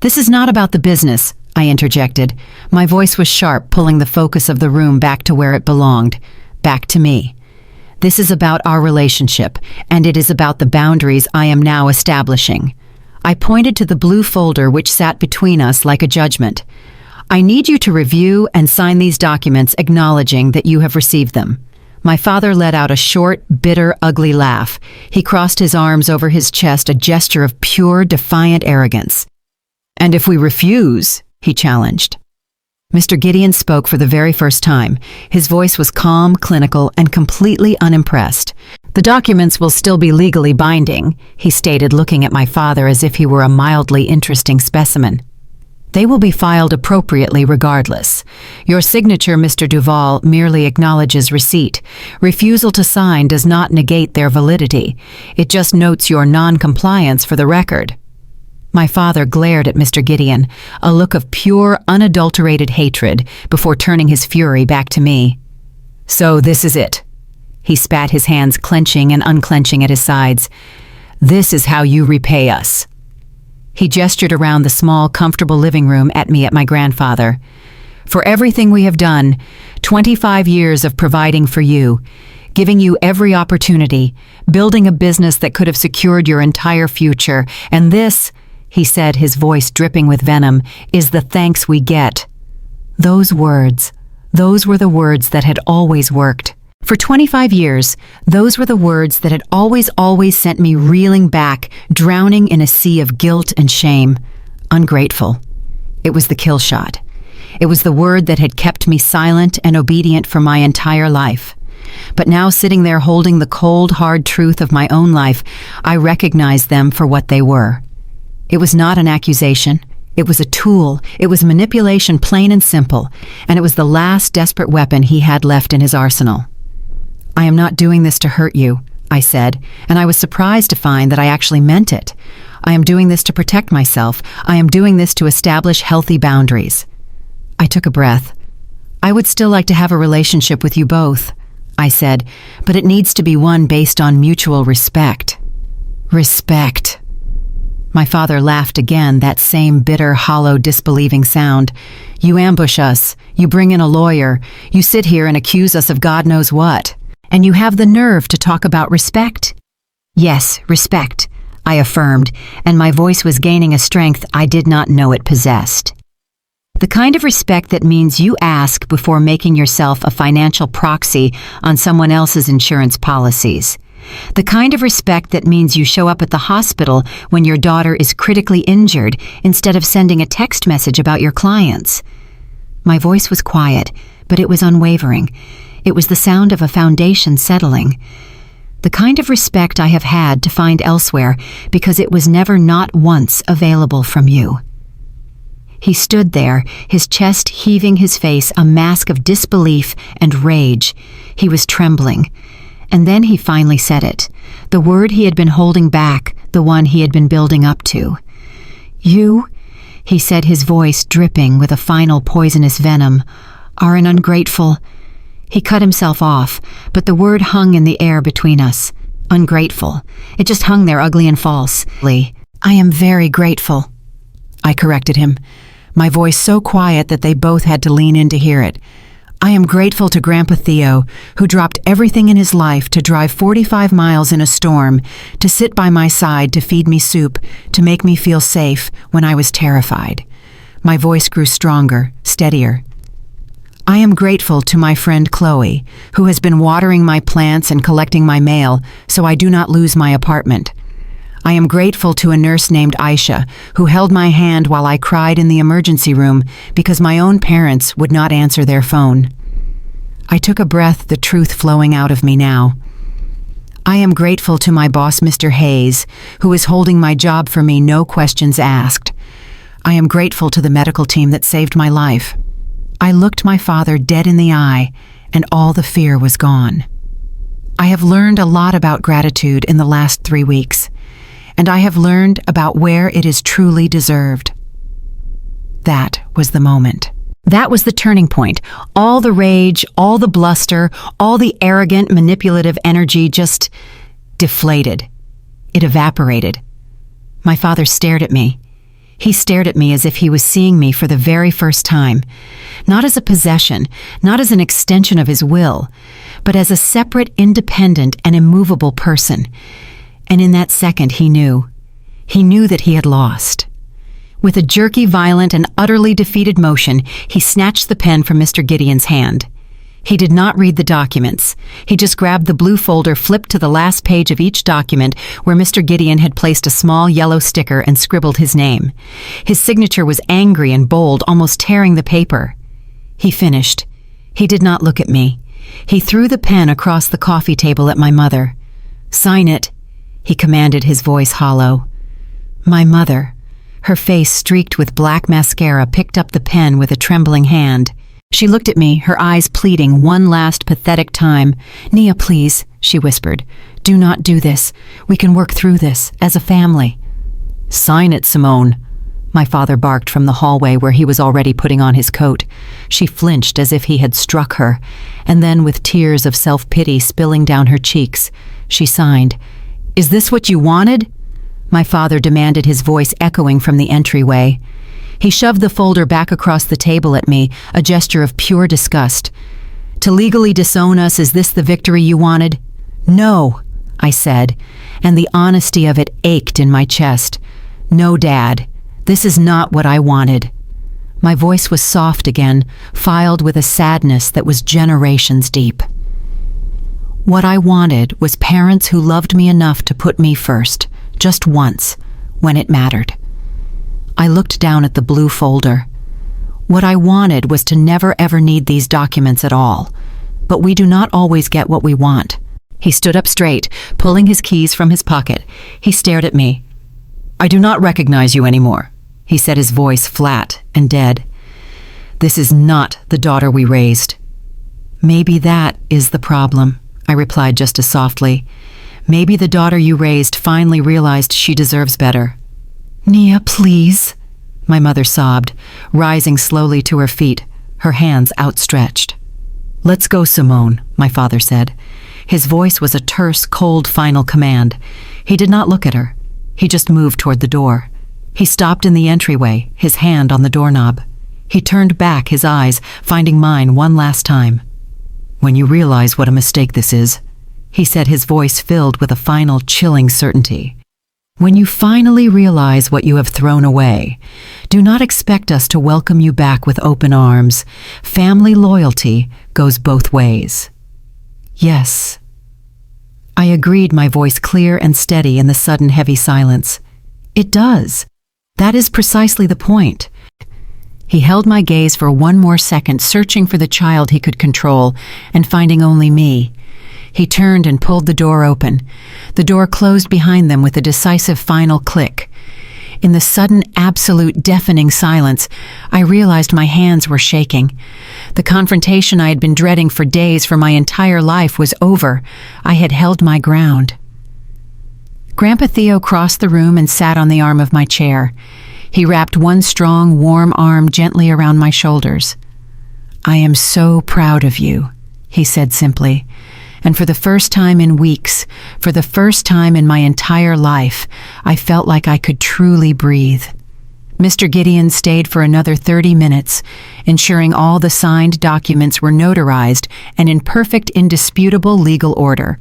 "This is not about the business," I interjected. My voice was sharp, pulling the focus of the room back to where it belonged, back to me. "This is about our relationship, and it is about the boundaries I am now establishing." I pointed to the blue folder which sat between us like a judgment. "I need you to review and sign these documents acknowledging that you have received them." My father let out a short, bitter, ugly laugh. He crossed his arms over his chest, a gesture of pure, defiant arrogance. "And if we refuse?" he challenged. Mr. Gideon spoke for the very first time. His voice was calm, clinical, and completely unimpressed. "The documents will still be legally binding," he stated, looking at my father as if he were a mildly interesting specimen. "They will be filed appropriately regardless. Your signature, Mr. Duval, merely acknowledges receipt. Refusal to sign does not negate their validity. It just notes your non-compliance for the record." My father glared at Mr. Gideon, a look of pure, unadulterated hatred, before turning his fury back to me. "So this is it." He spat, his hands clenching and unclenching at his sides. "This is how you repay us." He gestured around the small, comfortable living room at me, at my grandfather. "For everything we have done, 25 years of providing for you, giving you every opportunity, building a business that could have secured your entire future, and this," he said, his voice dripping with venom, "is the thanks we get." Those were the words that had always worked. For 25 years, those were the words that had always sent me reeling back, drowning in a sea of guilt and shame. Ungrateful. It was the kill shot. It was the word that had kept me silent and obedient for my entire life. But now, sitting there holding the cold, hard truth of my own life, I recognized them for what they were. It was not an accusation. It was a tool. It was manipulation, plain and simple. And it was the last desperate weapon he had left in his arsenal. "I am not doing this to hurt you," I said, and I was surprised to find that I actually meant it. "I am doing this to protect myself. I am doing this to establish healthy boundaries." I took a breath. "I would still like to have a relationship with you both," I said, "but it needs to be one based on mutual respect." Respect. My father laughed again, that same bitter, hollow, disbelieving sound. "You ambush us. You bring in a lawyer. You sit here and accuse us of God knows what. And you have the nerve to talk about respect?" "Yes, respect," I affirmed, and my voice was gaining a strength I did not know it possessed. "The kind of respect that means you ask before making yourself a financial proxy on someone else's insurance policies. The kind of respect that means you show up at the hospital when your daughter is critically injured instead of sending a text message about your clients." My voice was quiet, but it was unwavering. It was the sound of a foundation settling. The kind of respect I have had to find elsewhere because it was never, not once, available from you. He stood there, his chest heaving, his face a mask of disbelief and rage. He was trembling. And then he finally said it, the word he had been holding back, the one he had been building up to. "You," he said, his voice dripping with a final poisonous venom, "are an ungrateful—" He cut himself off, but the word hung in the air between us. Ungrateful. It just hung there, ugly and false. "I am very grateful," I corrected him, my voice so quiet that they both had to lean in to hear it. "I am grateful to Grandpa Theo, who dropped everything in his life to drive 45 miles in a storm, to sit by my side, to feed me soup, to make me feel safe when I was terrified." My voice grew stronger, steadier. "I am grateful to my friend Chloe, who has been watering my plants and collecting my mail so I do not lose my apartment. I am grateful to a nurse named Aisha, who held my hand while I cried in the emergency room because my own parents would not answer their phone." I took a breath, the truth flowing out of me now. "I am grateful to my boss, Mr. Hayes, who is holding my job for me, no questions asked. I am grateful to the medical team that saved my life." I looked my father dead in the eye, and all the fear was gone. I have learned a lot about gratitude in the last 3 weeks, and I have learned about where it is truly deserved. That was the moment. That was the turning point. All the rage, all the bluster, all the arrogant, manipulative energy just deflated. It evaporated. My father stared at me. He stared at me as if he was seeing me for the very first time, not as a possession, not as an extension of his will, but as a separate, independent, and immovable person. And in that second, he knew. He knew that he had lost. With a jerky, violent, and utterly defeated motion, he snatched the pen from Mr. Gideon's hand. He did not read the documents. He just grabbed the blue folder, flipped to the last page of each document where Mr. Gideon had placed a small yellow sticker and scribbled his name. His signature was angry and bold, almost tearing the paper. He finished. He did not look at me. He threw the pen across the coffee table at my mother. "Sign it," he commanded, his voice hollow. My mother, her face streaked with black mascara, picked up the pen with a trembling hand. She looked at me, her eyes pleading one last pathetic time. "Nia, please," she whispered. "Do not do this. We can work through this, as a family." "Sign it, Simone," my father barked from the hallway where he was already putting on his coat. She flinched as if he had struck her, and then with tears of self-pity spilling down her cheeks, she signed. "Is this what you wanted?" my father demanded, his voice echoing from the entryway. He shoved the folder back across the table at me, a gesture of pure disgust. "To legally disown us, is this the victory you wanted?" "No," I said, and the honesty of it ached in my chest. "No, Dad, this is not what I wanted." My voice was soft again, filed with a sadness that was generations deep. What I wanted was parents who loved me enough to put me first, just once, when it mattered. I looked down at the blue folder. What I wanted was to never ever need these documents at all. But we do not always get what we want. He stood up straight, pulling his keys from his pocket. He stared at me. "I do not recognize you anymore," he said, his voice flat and dead. "This is not the daughter we raised." "Maybe that is the problem," I replied just as softly. "Maybe the daughter you raised finally realized she deserves better." "Nia, please," my mother sobbed, rising slowly to her feet, her hands outstretched. "Let's go, Simone," my father said. His voice was a terse, cold, final command. He did not look at her. He just moved toward the door. He stopped in the entryway, his hand on the doorknob. He turned back, his eyes finding mine one last time. "When you realize what a mistake this is," he said, his voice filled with a final, chilling certainty. "When you finally realize what you have thrown away, do not expect us to welcome you back with open arms. Family loyalty goes both ways." "Yes." I agreed, my voice clear and steady in the sudden heavy silence. "It does. That is precisely the point." He held my gaze for one more second, searching for the child he could control and finding only me. He turned and pulled the door open. The door closed behind them with a decisive final click. In the sudden, absolute, deafening silence, I realized my hands were shaking. The confrontation I had been dreading for days, for my entire life, was over. I had held my ground. Grandpa Theo crossed the room and sat on the arm of my chair. He wrapped one strong, warm arm gently around my shoulders. "I am so proud of you," he said simply. And for the first time in weeks, for the first time in my entire life, I felt like I could truly breathe. Mr. Gideon stayed for another 30 minutes, ensuring all the signed documents were notarized and in perfect, indisputable legal order.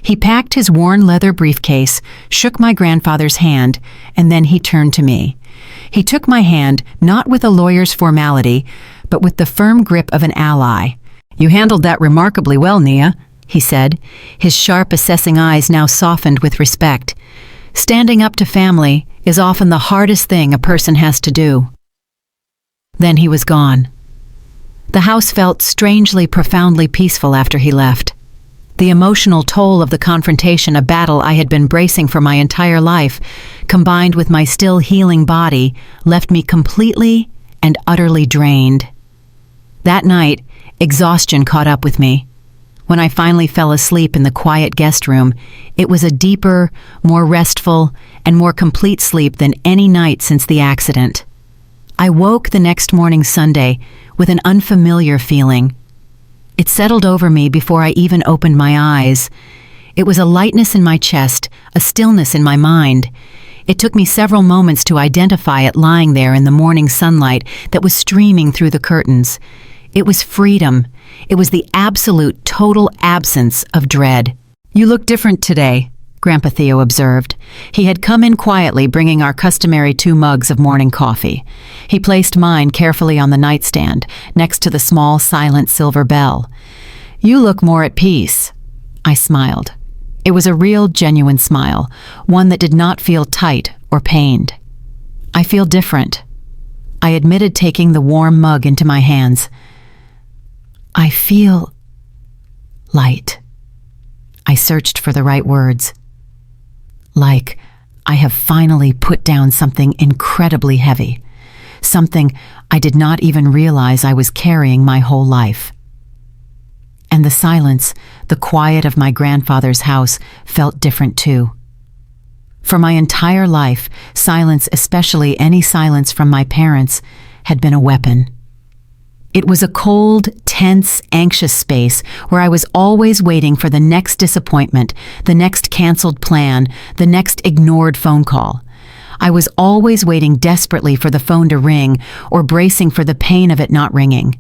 He packed his worn leather briefcase, shook my grandfather's hand, and then he turned to me. He took my hand, not with a lawyer's formality, but with the firm grip of an ally. "You handled that remarkably well, Nia," he said, his sharp, assessing eyes now softened with respect. "Standing up to family is often the hardest thing a person has to do." Then he was gone. The house felt strangely, profoundly peaceful after he left. The emotional toll of the confrontation, a battle I had been bracing for my entire life, combined with my still healing body, left me completely and utterly drained. That night, exhaustion caught up with me. When I finally fell asleep in the quiet guest room, it was a deeper, more restful, and more complete sleep than any night since the accident. I woke the next morning Sunday with an unfamiliar feeling. It settled over me before I even opened my eyes. It was a lightness in my chest, a stillness in my mind. It took me several moments to identify it lying there in the morning sunlight that was streaming through the curtains. It was freedom. It was the absolute, total absence of dread. "You look different today," Grandpa Theo observed. He had come in quietly, bringing our customary 2 mugs of morning coffee. He placed mine carefully on the nightstand, next to the small, silent silver bell. "You look more at peace." I smiled. It was a real, genuine smile, one that did not feel tight or pained. "I feel different," I admitted, taking the warm mug into my hands. "I feel light." I searched for the right words. Like I have finally put down something incredibly heavy, something I did not even realize I was carrying my whole life. And the silence, the quiet of my grandfather's house felt different too. For my entire life, silence, especially any silence from my parents, had been a weapon. It was a cold, tense, anxious space where I was always waiting for the next disappointment, the next canceled plan, the next ignored phone call. I was always waiting desperately for the phone to ring or bracing for the pain of it not ringing.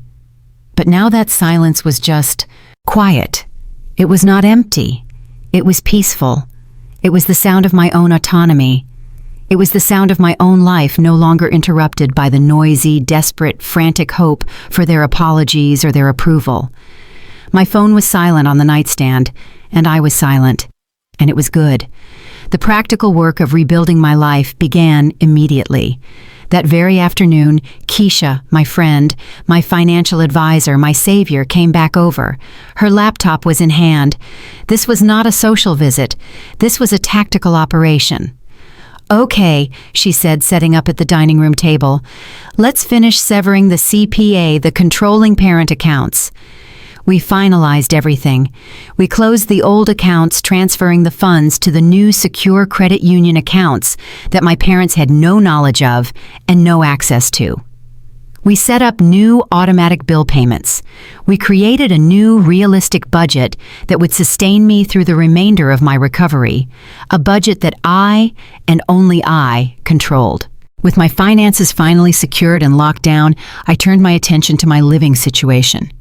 But now that silence was just quiet. It was not empty. It was peaceful. It was the sound of my own autonomy. It was the sound of my own life, no longer interrupted by the noisy, desperate, frantic hope for their apologies or their approval. My phone was silent on the nightstand, and I was silent. And it was good. The practical work of rebuilding my life began immediately. That very afternoon, Keisha, my friend, my financial advisor, my savior, came back over. Her laptop was in hand. This was not a social visit. This was a tactical operation. "Okay," she said, setting up at the dining room table. "Let's finish severing the CPA, the controlling parent accounts." We finalized everything. We closed the old accounts, transferring the funds to the new secure credit union accounts that my parents had no knowledge of and no access to. We set up new automatic bill payments. We created a new realistic budget that would sustain me through the remainder of my recovery, a budget that I, and only I, controlled. With my finances finally secured and locked down, I turned my attention to my living situation.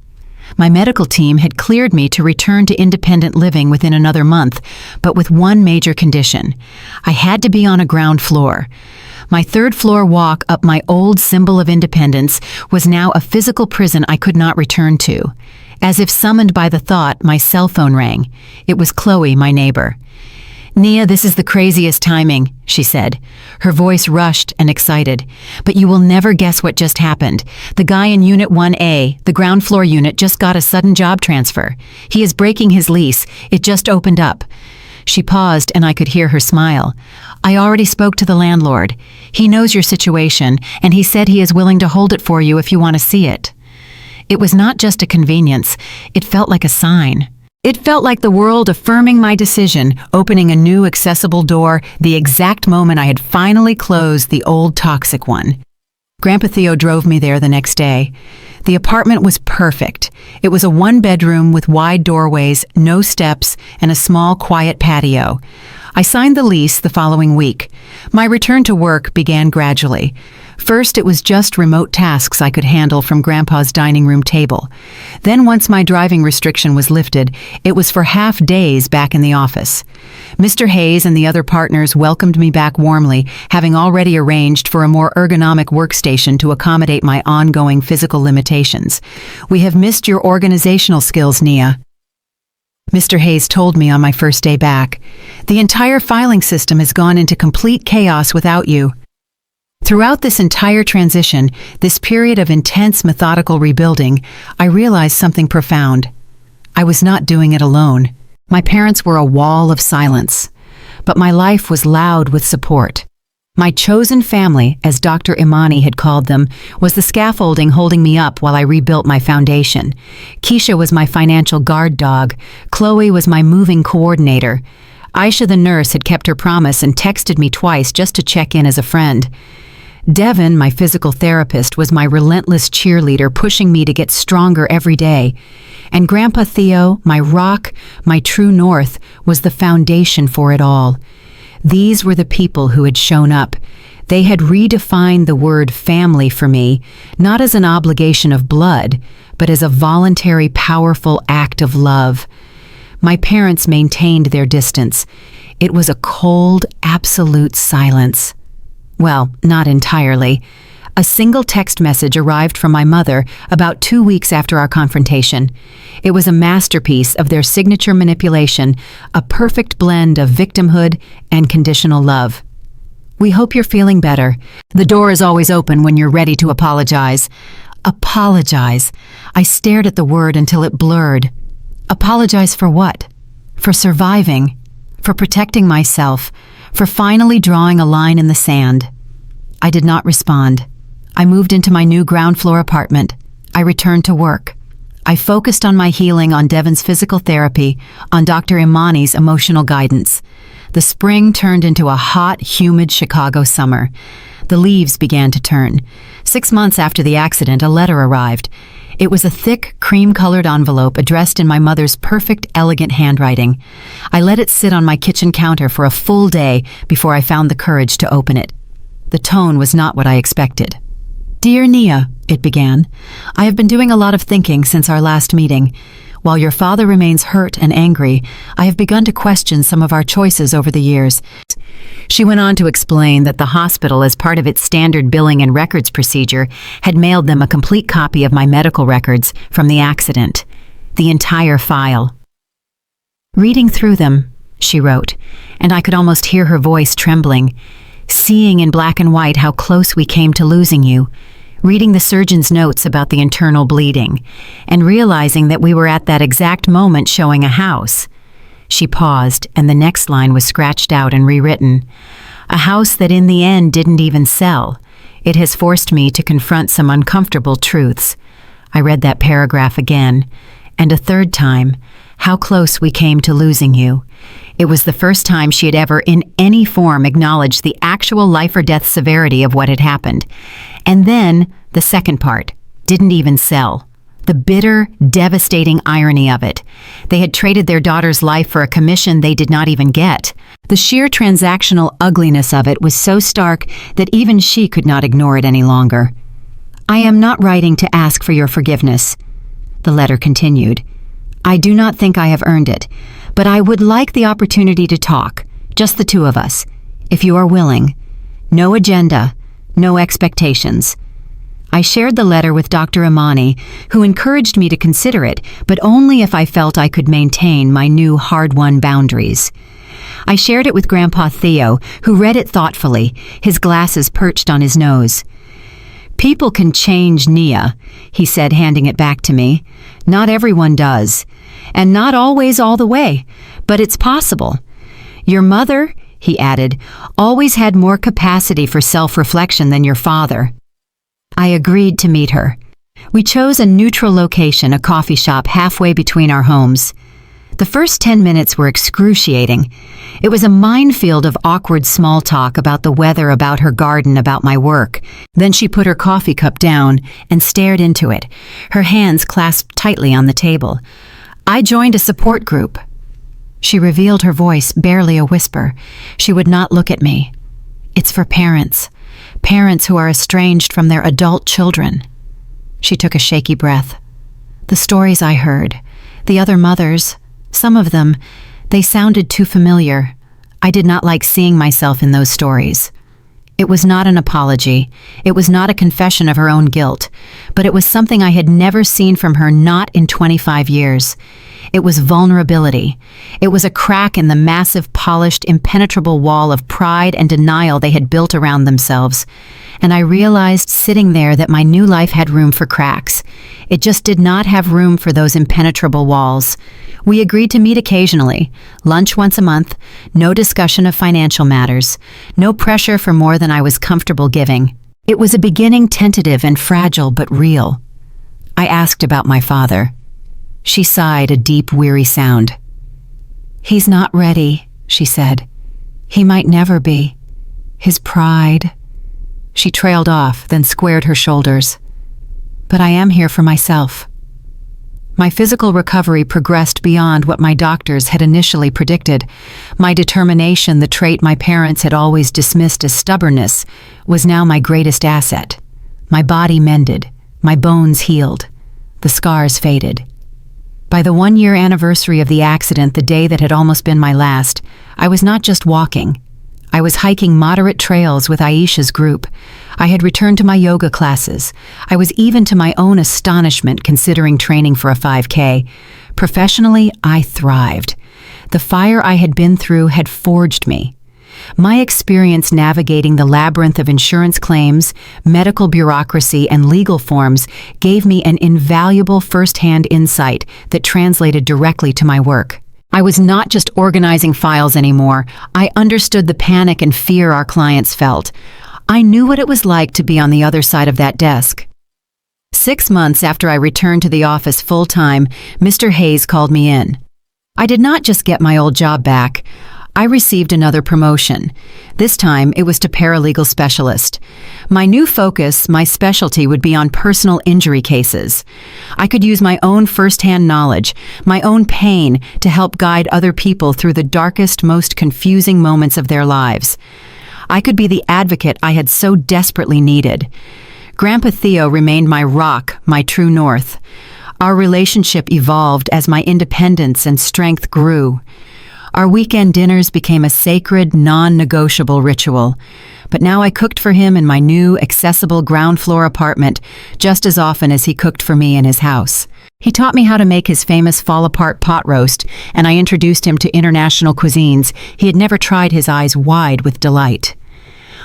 My medical team had cleared me to return to independent living within another month, but with one major condition. I had to be on a ground floor. My 3rd-floor walk up my old symbol of independence was now a physical prison I could not return to. As if summoned by the thought, my cell phone rang. It was Chloe, my neighbor. "Nia, this is the craziest timing," she said. Her voice rushed and excited. "But you will never guess what just happened. The guy in Unit 1A, the ground floor unit, just got a sudden job transfer. He is breaking his lease. It just opened up." She paused, and I could hear her smile. "I already spoke to the landlord. He knows your situation, and he said he is willing to hold it for you if you want to see it." It was not just a convenience. It felt like a sign. It felt like the world affirming my decision, opening a new accessible door the exact moment I had finally closed the old toxic one. Grandpa Theo drove me there the next day. The apartment was perfect. It was a 1-bedroom with wide doorways, no steps, and a small, quiet patio. I signed the lease the following week. My return to work began gradually. First, it was just remote tasks I could handle from Grandpa's dining room table. Then, once my driving restriction was lifted, it was for half days back in the office. Mr. Hayes and the other partners welcomed me back warmly, having already arranged for a more ergonomic workstation to accommodate my ongoing physical limitations. "We have missed your organizational skills, Nia," Mr. Hayes told me on my first day back. "The entire filing system has gone into complete chaos without you." Throughout this entire transition, this period of intense methodical rebuilding, I realized something profound. I was not doing it alone. My parents were a wall of silence, but my life was loud with support. My chosen family, as Dr. Imani had called them, was the scaffolding holding me up while I rebuilt my foundation. Keisha was my financial guard dog. Chloe was my moving coordinator. Aisha the nurse had kept her promise and texted me twice just to check in as a friend. Devin, my physical therapist, was my relentless cheerleader, pushing me to get stronger every day. And Grandpa Theo, my rock, my true north, was the foundation for it all. These were the people who had shown up. They had redefined the word family for me, not as an obligation of blood, but as a voluntary, powerful act of love. My parents maintained their distance. It was a cold, absolute silence. Well, not entirely. A single text message arrived from my mother about 2 weeks after our confrontation. It was a masterpiece of their signature manipulation, a perfect blend of victimhood and conditional love. "We hope you're feeling better. The door is always open when you're ready to apologize." Apologize. I stared at the word until it blurred. Apologize for what? For surviving, for protecting myself, for finally drawing a line in the sand. I did not respond. I moved into my new ground floor apartment. I returned to work. I focused on my healing, on Devin's physical therapy, on Dr. Imani's emotional guidance. The spring turned into a hot, humid Chicago summer. The leaves began to turn. 6 months after the accident, a letter arrived. It was a thick, cream-colored envelope addressed in my mother's perfect, elegant handwriting. I let it sit on my kitchen counter for a full day before I found the courage to open it. The tone was not what I expected. "Dear Nia," it began, "I have been doing a lot of thinking since our last meeting. While your father remains hurt and angry, I have begun to question some of our choices over the years." She went on to explain that the hospital, as part of its standard billing and records procedure, had mailed them a complete copy of my medical records from the accident, the entire file. "Reading through them," she wrote, and I could almost hear her voice trembling, "seeing in black and white how close we came to losing you, reading the surgeon's notes about the internal bleeding, and realizing that we were at that exact moment showing a house." She paused, and the next line was scratched out and rewritten. "A house that in the end didn't even sell. It has forced me to confront some uncomfortable truths." I read that paragraph again, and a third time, "How close we came to losing you." It was the first time she had ever in any form acknowledged the actual life or death severity of what had happened. And then, the second part, "didn't even sell." The bitter, devastating irony of it. They had traded their daughter's life for a commission they did not even get. The sheer transactional ugliness of it was so stark that even she could not ignore it any longer. "I am not writing to ask for your forgiveness," the letter continued. "I do not think I have earned it, but I would like the opportunity to talk, just the two of us, if you are willing. No agenda, no expectations." I shared the letter with Dr. Imani, who encouraged me to consider it, but only if I felt I could maintain my new hard-won boundaries. I shared it with Grandpa Theo, who read it thoughtfully, his glasses perched on his nose. "People can change, Nia," he said, handing it back to me. "Not everyone does, and not always all the way, but it's possible. Your mother," he added, "always had more capacity for self-reflection than your father." I agreed to meet her. We chose a neutral location, a coffee shop halfway between our homes. The first 10 minutes were excruciating. It was a minefield of awkward small talk about the weather, about her garden, about my work. Then she put her coffee cup down and stared into it, her hands clasped tightly on the table. "I joined a support group." She revealed her voice, barely a whisper. She would not look at me. "It's for parents. Parents who are estranged from their adult children." She took a shaky breath. "The stories I heard, the other mothers, some of them, they sounded too familiar. I did not like seeing myself in those stories." It was not an apology. It was not a confession of her own guilt, but it was something I had never seen from her, not in 25 years. It was vulnerability. It was a crack in the massive, polished, impenetrable wall of pride and denial they had built around themselves. And I realized sitting there that my new life had room for cracks. It just did not have room for those impenetrable walls. We agreed to meet occasionally, lunch once a month, no discussion of financial matters, no pressure for more than I was comfortable giving. It was a beginning, tentative and fragile, but real. I asked about my father. She sighed, a deep, weary sound. "He's not ready," she said. "He might never be. His pride." She trailed off, then squared her shoulders. But I am here for myself. My physical recovery progressed beyond what my doctors had initially predicted. My determination, the trait my parents had always dismissed as stubbornness, was now my greatest asset. My body mended, my bones healed, the scars faded. By the 1-year anniversary of the accident, the day that had almost been my last, I was not just walking. I was hiking moderate trails with Aisha's group. I had returned to my yoga classes. I was even to my own astonishment considering training for a 5K. Professionally, I thrived. The fire I had been through had forged me. My experience navigating the labyrinth of insurance claims, medical bureaucracy, and legal forms gave me an invaluable first-hand insight that translated directly to my work. I was not just organizing files anymore. I understood the panic and fear our clients felt. I knew what it was like to be on the other side of that desk. 6 months after I returned to the office full-time, Mr. Hayes called me in. I did not just get my old job back. I received another promotion. This time, it was to paralegal specialist. My new focus, my specialty, would be on personal injury cases. I could use my own first-hand knowledge, my own pain, to help guide other people through the darkest, most confusing moments of their lives. I could be the advocate I had so desperately needed. Grandpa Theo remained my rock, my true north. Our relationship evolved as my independence and strength grew. Our weekend dinners became a sacred, non-negotiable ritual. But now I cooked for him in my new, accessible ground-floor apartment just as often as he cooked for me in his house. He taught me how to make his famous fall-apart pot roast, and I introduced him to international cuisines he had never tried, his eyes wide with delight.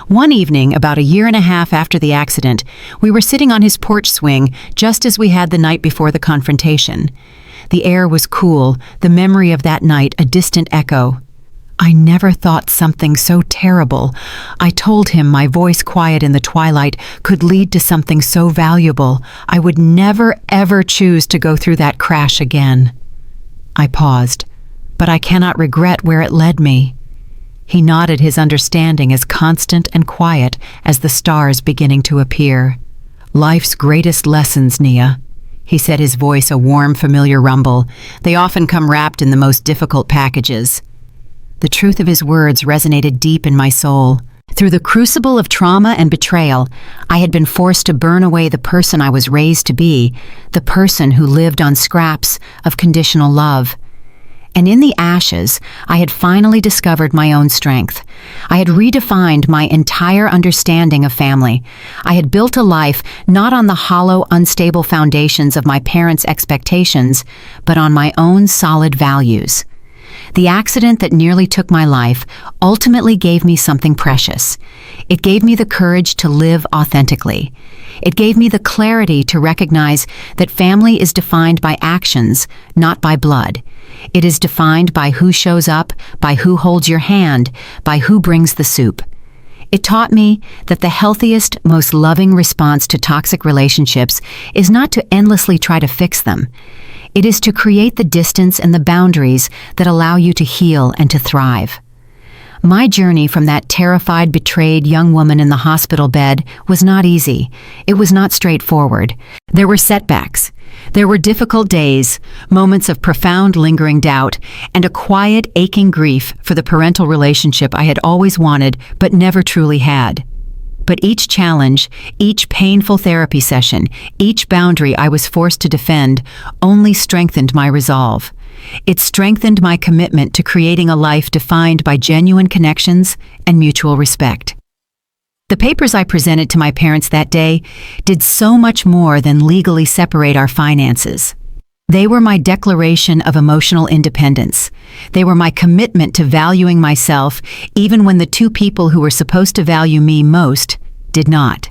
One evening, about 1.5 years after the accident, we were sitting on his porch swing just as we had the night before the confrontation. The air was cool, the memory of that night a distant echo. I never thought something so terrible. I told him, my voice quiet in the twilight, could lead to something so valuable. I would never, ever choose to go through that crash again. I paused, but I cannot regret where it led me. He nodded, his understanding as constant and quiet as the stars beginning to appear. Life's greatest lessons, Nia. He said, his voice a warm, familiar rumble. They often come wrapped in the most difficult packages. The truth of his words resonated deep in my soul. Through the crucible of trauma and betrayal, I had been forced to burn away the person I was raised to be, the person who lived on scraps of conditional love. And in the ashes, I had finally discovered my own strength. I had redefined my entire understanding of family. I had built a life not on the hollow, unstable foundations of my parents' expectations, but on my own solid values. The accident that nearly took my life ultimately gave me something precious. It gave me the courage to live authentically. It gave me the clarity to recognize that family is defined by actions, not by blood. It is defined by who shows up, by who holds your hand, by who brings the soup. It taught me that the healthiest, most loving response to toxic relationships is not to endlessly try to fix them. It is to create the distance and the boundaries that allow you to heal and to thrive. My journey from that terrified, betrayed young woman in the hospital bed was not easy. It was not straightforward. There were setbacks. There were difficult days, moments of profound, lingering doubt, and a quiet, aching grief for the parental relationship I had always wanted but never truly had. But each challenge, each painful therapy session, each boundary I was forced to defend only strengthened my resolve. It strengthened my commitment to creating a life defined by genuine connections and mutual respect. The papers I presented to my parents that day did so much more than legally separate our finances. They were my declaration of emotional independence. They were my commitment to valuing myself even when the two people who were supposed to value me most did not.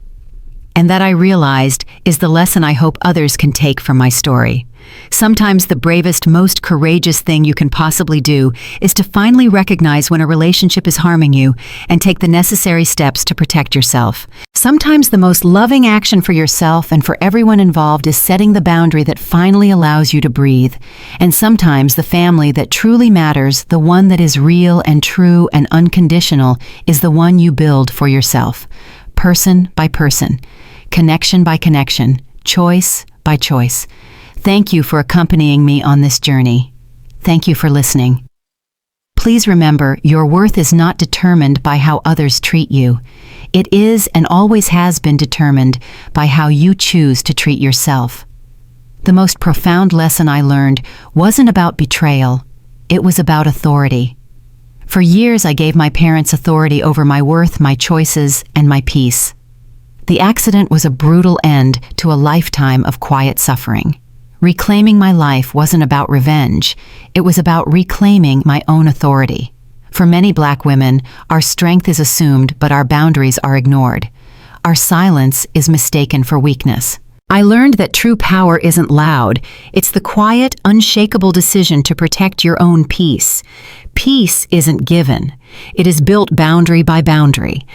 And that, I realized, is the lesson I hope others can take from my story. Sometimes the bravest, most courageous thing you can possibly do is to finally recognize when a relationship is harming you and take the necessary steps to protect yourself. Sometimes the most loving action for yourself and for everyone involved is setting the boundary that finally allows you to breathe. And sometimes the family that truly matters, the one that is real and true and unconditional, is the one you build for yourself. person by person, connection by connection, choice by choice. Thank you for accompanying me on this journey. Thank you for listening. Please remember, your worth is not determined by how others treat you. It is and always has been determined by how you choose to treat yourself. The most profound lesson I learned wasn't about betrayal. It was about authority. For years, I gave my parents authority over my worth, my choices, and my peace. The accident was a brutal end to a lifetime of quiet suffering. Reclaiming my life wasn't about revenge. It was about reclaiming my own authority. For many Black women, our strength is assumed, but our boundaries are ignored. Our silence is mistaken for weakness. I learned that true power isn't loud. It's the quiet, unshakable decision to protect your own peace. Peace isn't given. It is built boundary by boundary.